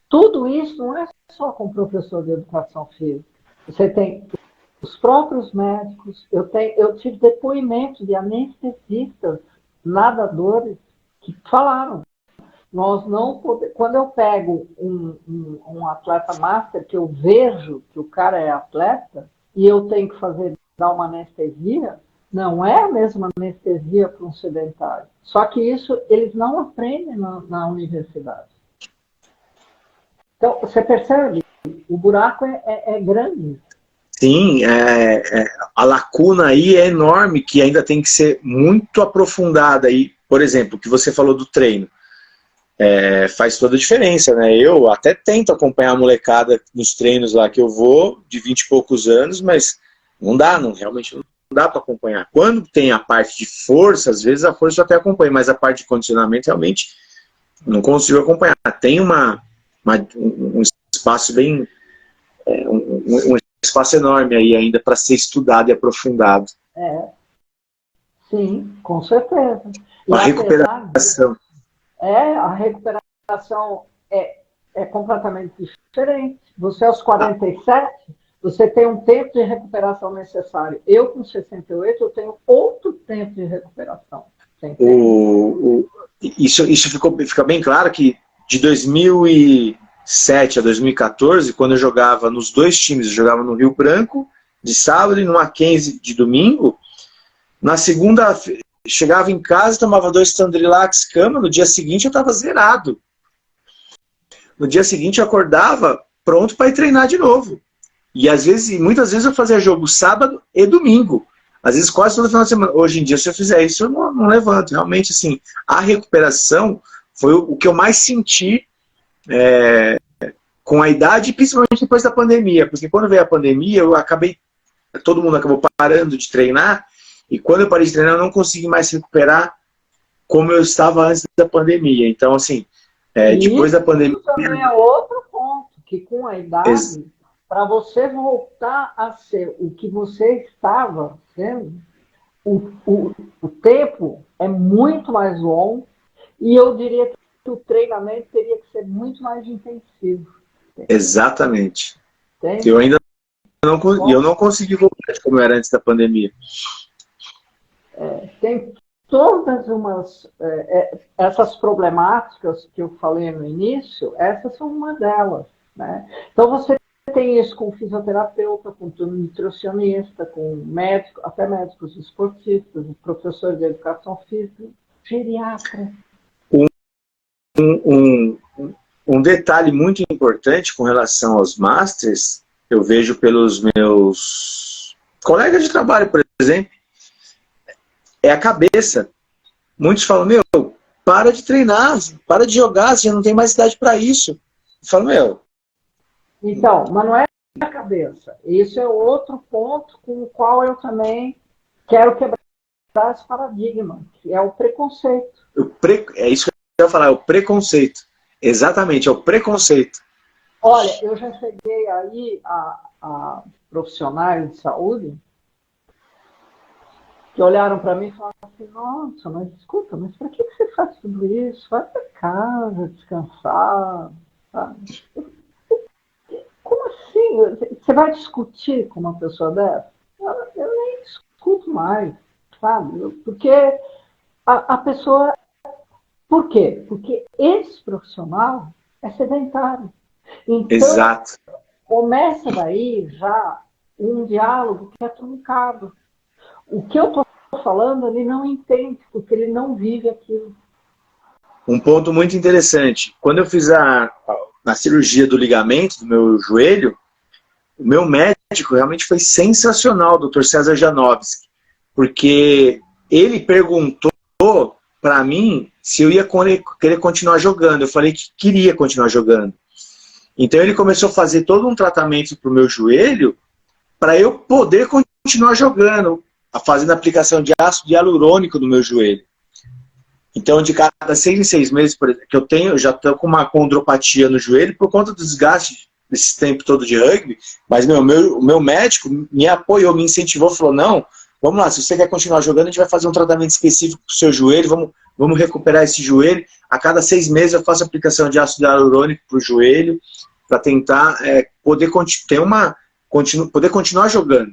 Tudo isso não é só com o professor de educação física. Você tem os próprios médicos, eu tive depoimento de anestesistas, nadadores, que falaram. Nós não podemos, quando eu pego um atleta master, que eu vejo que o cara é atleta, e eu tenho que dar uma anestesia, não é a mesma anestesia para um sedentário. Só que isso eles não aprendem na universidade. Então, você percebe? O buraco é grande.
Sim, a lacuna aí é enorme, que ainda tem que ser muito aprofundada. E, por exemplo, o que você falou do treino. Faz toda a diferença, né? Eu até tento acompanhar a molecada nos treinos lá que eu vou, de 20 e poucos anos, mas não dá, realmente não dá para acompanhar. Quando tem a parte de força, às vezes a força eu até acompanha, mas a parte de condicionamento realmente não consigo acompanhar. Tem um espaço bem... um espaço enorme aí ainda para ser estudado e aprofundado.
Sim, com certeza.
A recuperação.
A recuperação é completamente diferente. Você aos 47, você tem um tempo de recuperação necessário. Eu com 68, eu tenho outro tempo de recuperação.
Isso fica bem claro que de 2007 a 2014, quando eu jogava nos 2 times, eu jogava no Rio Branco de sábado e no Mackenzie de domingo, na segunda chegava em casa, tomava 2 Tandrilax cama, no dia seguinte eu estava zerado. No dia seguinte eu acordava pronto para ir treinar de novo. E muitas vezes eu fazia jogo sábado e domingo. Às vezes quase todo final de semana. Hoje em dia, se eu fizer isso, eu não levanto. Realmente, assim, a recuperação foi o que eu mais senti com a idade, principalmente depois da pandemia. Porque quando veio a pandemia, todo mundo acabou parando de treinar. E quando eu parei de treinar, eu não consegui mais recuperar como eu estava antes da pandemia. Então, assim, depois da pandemia...
Isso também é outro ponto, que com a idade, para você voltar a ser o que você estava sendo, o tempo é muito mais longo e eu diria que o treinamento teria que ser muito mais intensivo.
Exatamente.
Entende?
Eu ainda não consegui voltar como era antes da pandemia.
Tem todas essas problemáticas que eu falei no início, essas são uma delas, né? Então, você tem isso com fisioterapeuta, com nutricionista, com médico, até médicos esportistas, professor de educação física, geriatra.
Um detalhe muito importante com relação aos masters, eu vejo pelos meus colegas de trabalho, por exemplo, é a cabeça. Muitos falam, meu, para de treinar, para de jogar, você já não tem mais idade para isso. Eu falo, meu...
Então, mas não é a cabeça. Isso é outro ponto com o qual eu também quero quebrar esse paradigma, que é o preconceito.
É isso que eu ia falar, é o preconceito. Exatamente, é o preconceito.
Olha, eu já cheguei aí a profissionais de saúde que olharam para mim e falaram assim, nossa, mas escuta, mas para que você faz tudo isso? Vai para casa, descansar, sabe? Como assim? Você vai discutir com uma pessoa dessa? Eu nem discuto mais, sabe? Porque a pessoa... Por quê? Porque esse profissional é sedentário. Então,
exato.
Começa daí já um diálogo que é truncado. O que eu estou falando, ele não entende, porque ele não vive aquilo.
Um ponto muito interessante. Quando eu fiz a cirurgia do ligamento do meu joelho, o meu médico realmente foi sensacional, o Dr. César Janowski, porque ele perguntou para mim se eu ia querer continuar jogando. Eu falei que queria continuar jogando. Então ele começou a fazer todo um tratamento para o meu joelho para eu poder continuar jogando, fazendo aplicação de ácido hialurônico no meu joelho. Então, de cada 6 em 6 meses, por exemplo, que eu já estou com uma condropatia no joelho por conta do desgaste desse tempo todo de rugby, mas o meu médico me apoiou, me incentivou, falou, não, vamos lá, se você quer continuar jogando, a gente vai fazer um tratamento específico para o seu joelho, vamos recuperar esse joelho. A cada 6 meses eu faço aplicação de ácido hialurônico para o joelho, para tentar poder continuar jogando.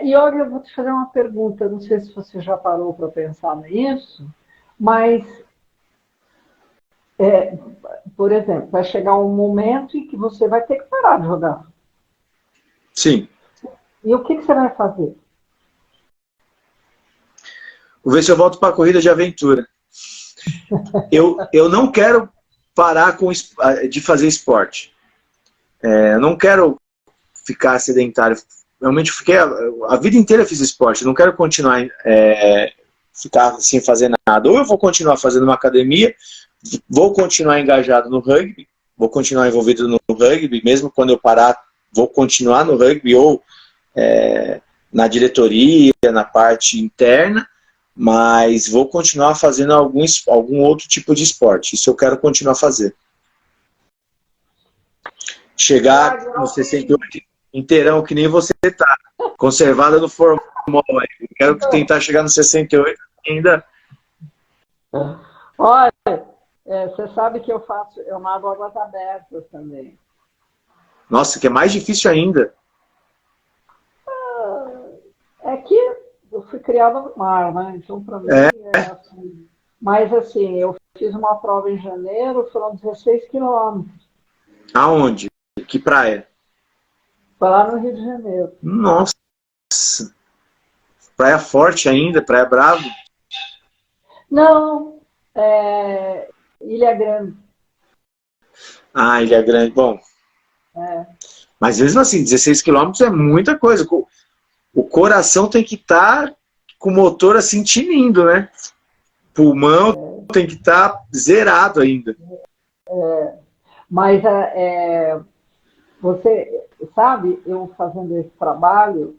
E olha, eu vou te fazer uma pergunta, não sei se você já parou para pensar nisso, mas, por exemplo, vai chegar um momento em que você vai ter que parar de jogar.
Sim.
E o que você vai fazer?
Vou ver se eu volto para a corrida de aventura. Eu não quero parar de fazer esporte. Eu não quero ficar sedentário. Realmente a vida inteira fiz esporte. Eu não quero continuar ficar sem fazer nada. Ou eu vou continuar fazendo uma academia, vou continuar engajado no rugby, vou continuar envolvido no rugby, mesmo quando eu parar, vou continuar no rugby ou na diretoria, na parte interna, mas vou continuar fazendo algum outro tipo de esporte. Isso eu quero continuar a fazer. Chegar no 68 inteirão, que nem você tá, conservada no formal. Eu quero tentar chegar no 68 ainda.
Olha, você sabe que eu nado águas abertas também.
Nossa, que é mais difícil ainda.
É que eu fui criada no mar, né? Então, para mim, assim. Mas, assim, eu fiz uma prova em janeiro, foram 16 quilômetros.
Aonde? Que praia?
Foi lá no Rio de Janeiro.
Nossa! Praia Forte ainda, Praia Bravo?
Não, Ilha Grande.
Ah, Ilha Grande, bom. Mas mesmo assim, 16 quilômetros é muita coisa. O coração tem que estar com o motor assim tinindo, né? Pulmão tem que estar zerado ainda.
Mas você sabe, eu fazendo esse trabalho,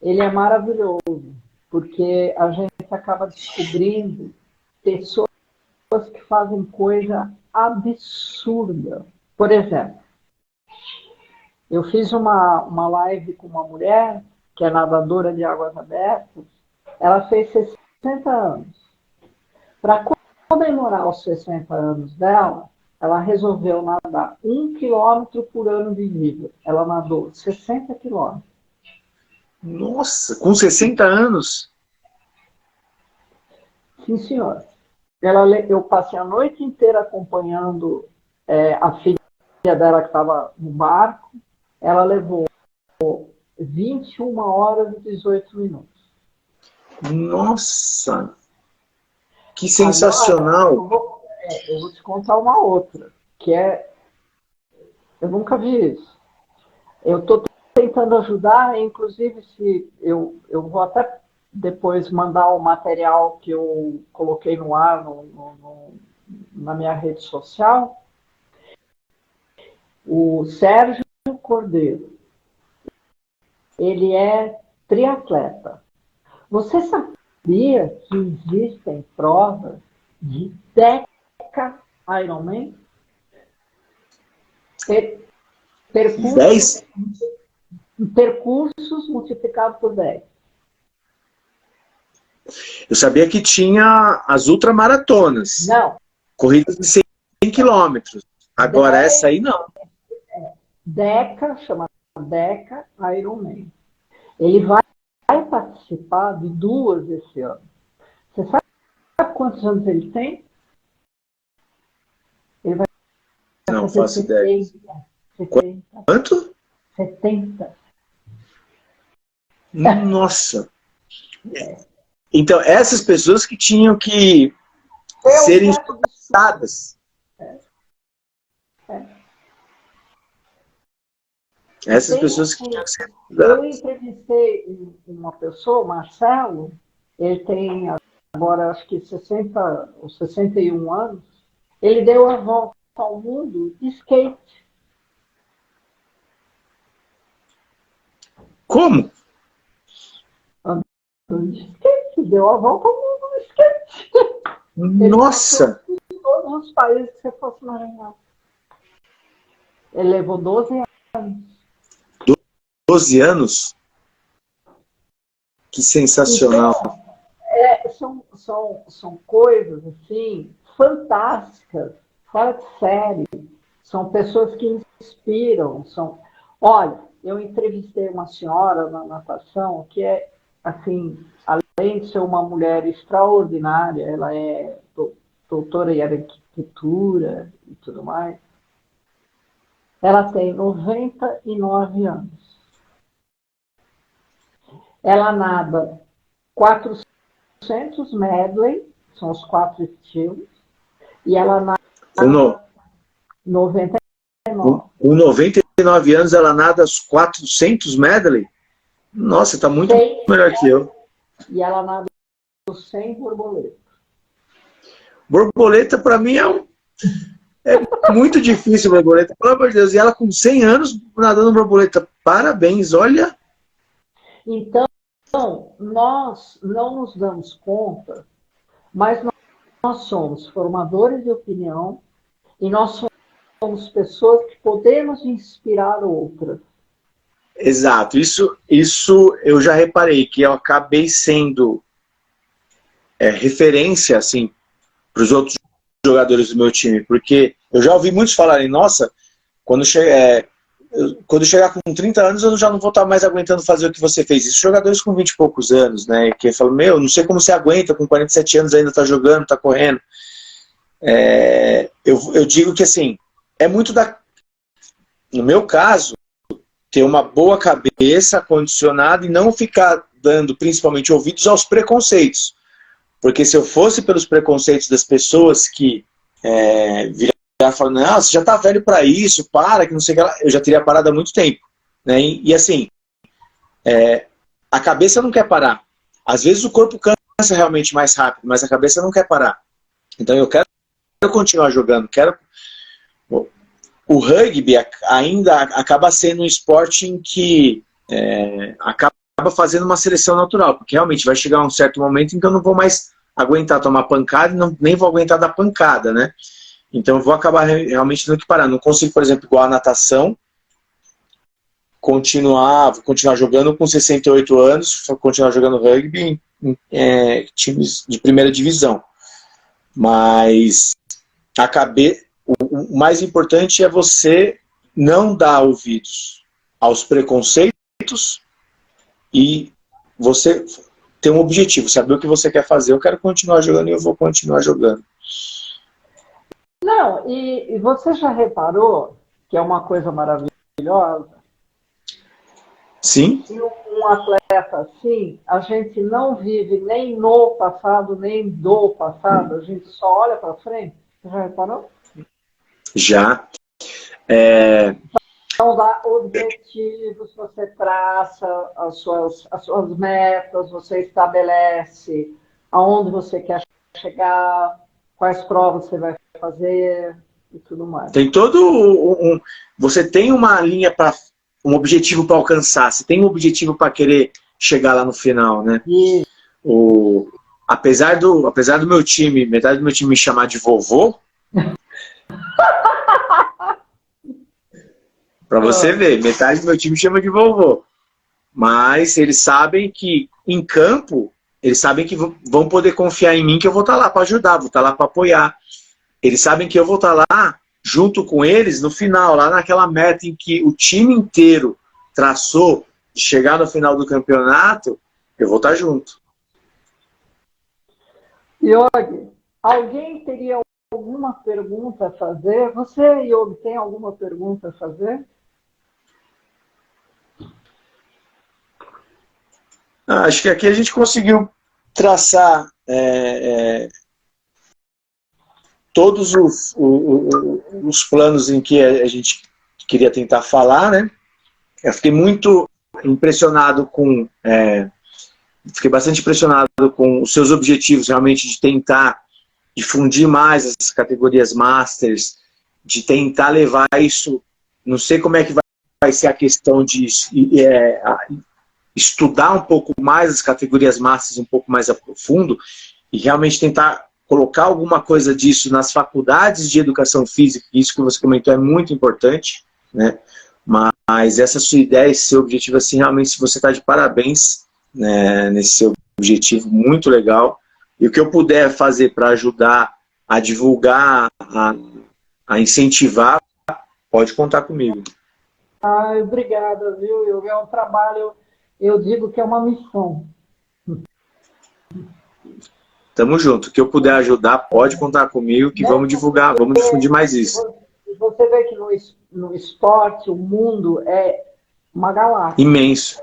ele é maravilhoso, porque a gente acaba descobrindo pessoas que fazem coisa absurda. Por exemplo, eu fiz uma live com uma mulher que é nadadora de águas abertas, ela fez 60 anos. Para comemorar os 60 anos dela, ela resolveu nadar 1 quilômetro por ano de vida. Ela nadou 60 quilômetros.
Nossa, com 60 anos?
Sim, senhor. Eu passei a noite inteira acompanhando a filha dela que estava no barco. Ela levou 21 horas e 18 minutos.
Nossa! Que
Agora,
sensacional!
eu vou te contar uma outra, que eu nunca vi isso. Eu estou tentando ajudar, inclusive se eu vou até depois mandar o material que eu coloquei no ar na minha rede social. O Sérgio Cordeiro, ele é triatleta. Você sabia que existem provas de Deca Ironman? Percursos multiplicado por 10.
Eu sabia que tinha as ultramaratonas.
Não.
Corridas de 100 quilômetros. Agora, essa aí não.
Deca, chama Deca Ironman. Ele vai participar de 2 esse ano. Você sabe quantos anos ele tem? Ele vai
Não
fazer
faço ideia.
70.
Quanto?
70.
Nossa! Então, essas pessoas que tinham que serem estudadas. Essas pessoas que tinham que ser estudadas.
Eu entrevistei uma pessoa, o Marcelo, ele tem agora acho que 60 ou 61 anos, ele deu a volta ao mundo de skate.
Como?
Andando de skate, deu a volta ao mundo de skate.
Nossa!
Em todos os países que você fosse imaginar. Ele levou 12 anos.
12 anos? Que sensacional.
Então, são coisas assim fantásticas, fora de série. São pessoas que inspiram. Olha, eu entrevistei uma senhora na natação que é, assim, além de ser uma mulher extraordinária, ela é doutora em arquitetura e tudo mais. Ela tem 99 anos. Ela nada 400 medley, são os 4 estilos, e ela nada 99.
Com 99 anos ela nada os 400 medley? Nossa, está muito melhor que eu.
E ela nada 100 borboleta.
Borboleta para mim é muito difícil borboleta, pelo amor de Deus. E ela com 100 anos nadando borboleta. Parabéns, olha.
Então, nós não nos damos conta, mas nós somos formadores de opinião e nós somos pessoas que podemos inspirar outras.
Exato, isso eu já reparei, que eu acabei sendo referência assim, para os outros jogadores do meu time, porque eu já ouvi muitos falarem, nossa, quando chegar com 30 anos eu já não vou estar mais aguentando fazer o que você fez. Isso jogadores com 20 e poucos anos, né? Que falam, não sei como você aguenta, com 47 anos ainda tá jogando, tá correndo. Eu digo que assim, é muito no meu caso, ter uma boa cabeça condicionada e não ficar dando principalmente ouvidos aos preconceitos. Porque se eu fosse pelos preconceitos das pessoas que falando, não, você já tá velho para isso, que não sei o que lá, eu já teria parado há muito tempo, né? E assim, a cabeça não quer parar. Às vezes o corpo cansa realmente mais rápido, mas a cabeça não quer parar. Então eu quero continuar jogando, o rugby ainda acaba sendo um esporte em que acaba fazendo uma seleção natural, porque realmente vai chegar um certo momento em que eu não vou mais aguentar tomar pancada e nem vou aguentar dar pancada, né? Então eu vou acabar realmente tendo que parar. Não consigo, por exemplo, igual a natação, vou continuar jogando com 68 anos, continuar jogando rugby em times de primeira divisão. Mas o mais importante é você não dar ouvidos aos preconceitos e você ter um objetivo, saber o que você quer fazer. Eu quero continuar jogando e eu vou continuar jogando.
Não, e você já reparou que é uma coisa maravilhosa?
Sim.
E um atleta assim, a gente não vive nem no passado, nem do passado, a gente só olha para frente. Você já reparou?
Já.
Então, dá objetivos, você traça as suas metas, você estabelece aonde você quer chegar, quais provas você vai fazer e tudo mais.
Tem todo você tem uma linha para um objetivo para alcançar, você tem um objetivo para querer chegar lá no final, né?
E
apesar do meu time, metade do meu time me chamar de vovô, para você ver, metade do meu time me chama de vovô. Mas eles sabem que em campo, eles sabem que vão poder confiar em mim, que eu vou estar lá para ajudar, vou estar lá para apoiar. Eles sabem que eu vou estar lá junto com eles no final, lá naquela meta em que o time inteiro traçou de chegar no final do campeonato, eu vou estar junto.
Yogi, alguém teria alguma pergunta a fazer? Você, Yogi, tem alguma pergunta a fazer?
Acho que aqui a gente conseguiu traçar todos os planos em que a gente queria tentar falar, né? Eu fiquei muito impressionado fiquei bastante impressionado com os seus objetivos, realmente, de tentar difundir mais as categorias Masters, de tentar levar isso, não sei como é que vai ser a questão de estudar um pouco mais as categorias Masters, um pouco mais a profundo, e realmente tentar colocar alguma coisa disso nas faculdades de educação física, isso que você comentou é muito importante, né? Mas essa sua ideia, esse seu objetivo, assim, realmente você está de parabéns, né, nesse seu objetivo, muito legal. E o que eu puder fazer para ajudar a divulgar, a incentivar, pode contar comigo.
Obrigada, viu? É um trabalho, eu digo que é uma missão.
Tamo junto. O que eu puder ajudar, pode contar comigo, que vamos divulgar, vamos difundir mais isso.
Você vê que no esporte, o mundo é uma galáxia.
Imenso.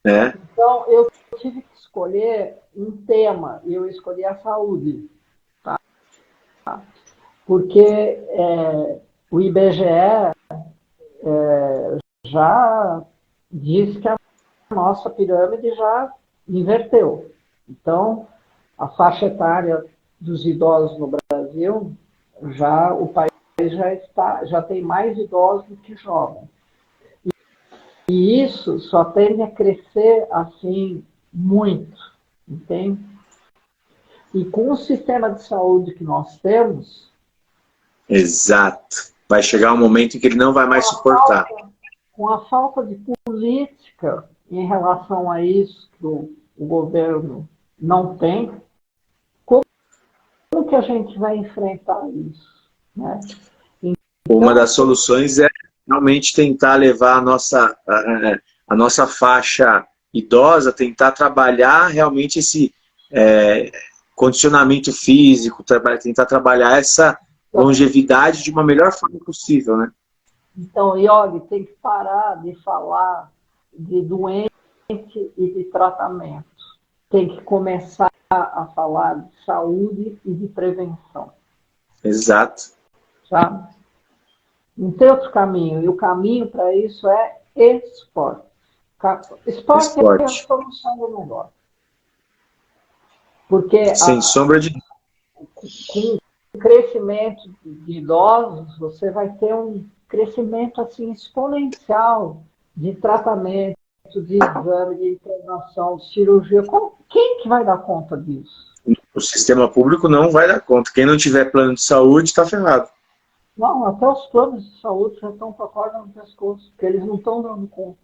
Né?
Então, eu tive que escolher um tema, e eu escolhi a saúde. Tá? Porque o IBGE já diz que a nossa pirâmide já inverteu. Então, a faixa etária dos idosos no Brasil, o país já tem mais idosos do que jovens. E isso só tende a crescer assim muito, entende? E com o sistema de saúde que nós temos...
Exato. Vai chegar um momento em que ele não vai mais suportar.
Com a falta de política em relação a isso que o governo não tem, como que a gente vai enfrentar isso? Né? Então,
uma das soluções é realmente tentar levar a nossa faixa idosa, tentar trabalhar realmente esse condicionamento físico, tentar trabalhar essa longevidade de uma melhor forma possível, né?
Então, Yogi, tem que parar de falar de doente e de tratamento. Tem que começar a falar de saúde e de prevenção.
Exato.
Sabe? Não tem outro caminho. E o caminho para isso é esporte. Esporte é a solução do negócio. Porque
sem sombra de...
com o crescimento de idosos, você vai ter um crescimento assim, exponencial de tratamento, de exame, de internação, de cirurgia. Quem que vai dar conta disso?
O sistema público não vai dar conta. Quem não tiver plano de saúde está ferrado.
Não, até os planos de saúde já estão com a corda no pescoço, porque eles não estão dando conta.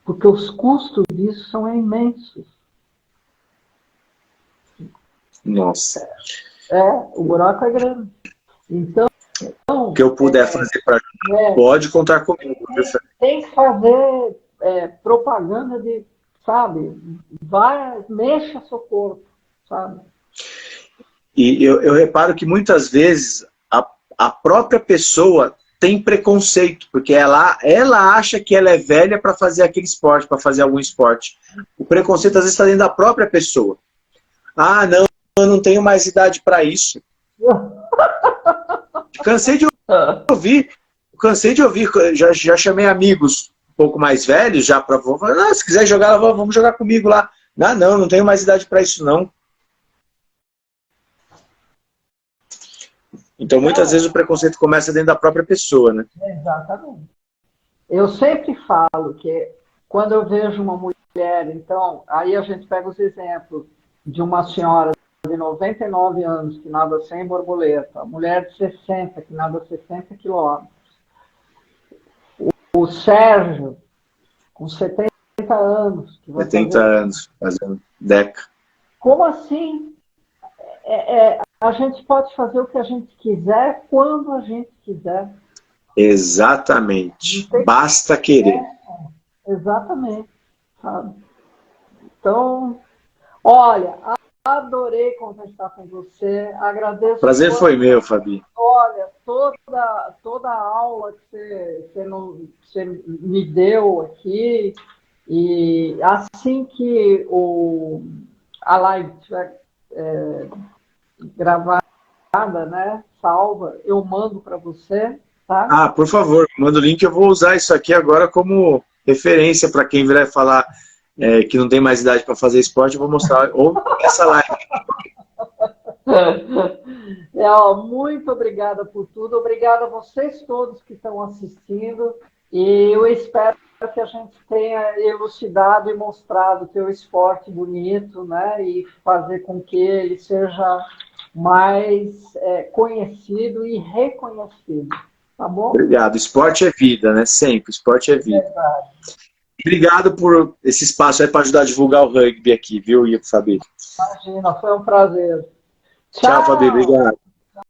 Porque os custos disso são imensos.
Nossa.
O buraco é grande. Então,
o que eu puder fazer para pode contar comigo.
Tem que fazer propaganda de sabe? Vai, mexa seu corpo, sabe?
E eu reparo que muitas vezes a própria pessoa tem preconceito, porque ela acha que ela é velha para fazer aquele esporte, para fazer algum esporte. O preconceito às vezes está dentro da própria pessoa. Ah, não, eu não tenho mais idade para isso. Cansei de ouvir, já chamei amigos um pouco mais velhos, já para se quiser jogar, vamos jogar comigo lá. Não tenho mais idade para isso não. Então muitas vezes o preconceito começa dentro da própria pessoa, né?
Exatamente. Eu sempre falo que quando eu vejo uma mulher, então, aí a gente pega os exemplos de uma senhora de 99 anos que nada sem borboleta, a mulher de 60 que nada 60 quilômetros, o Sérgio com 70 anos. Que vai
70 anos, fazendo DECA.
Como assim? A gente pode fazer o que a gente quiser, quando a gente quiser.
Exatamente. Basta querer.
Exatamente. Sabe? Então, olha, adorei conversar com você. Agradeço.
Prazer foi meu, Fabi.
Olha, toda a aula que você me deu aqui. E assim que a live estiver gravada, né, salva, eu mando para você, tá?
Ah, por favor, manda o link, eu vou usar isso aqui agora como referência para quem vier falar que não tem mais idade para fazer esporte, eu vou mostrar ou essa live.
Muito obrigada por tudo, obrigada a vocês todos que estão assistindo, e eu espero que a gente tenha elucidado e mostrado o teu esporte bonito, né, e fazer com que ele seja mais conhecido e reconhecido, tá bom?
Obrigado. Esporte é vida, né? Sempre. Esporte é vida.
Verdade.
Obrigado por esse espaço aí para ajudar a divulgar o rugby aqui, viu, Fabi?
Imagina, foi um prazer.
Tchau, Fabi. Obrigado.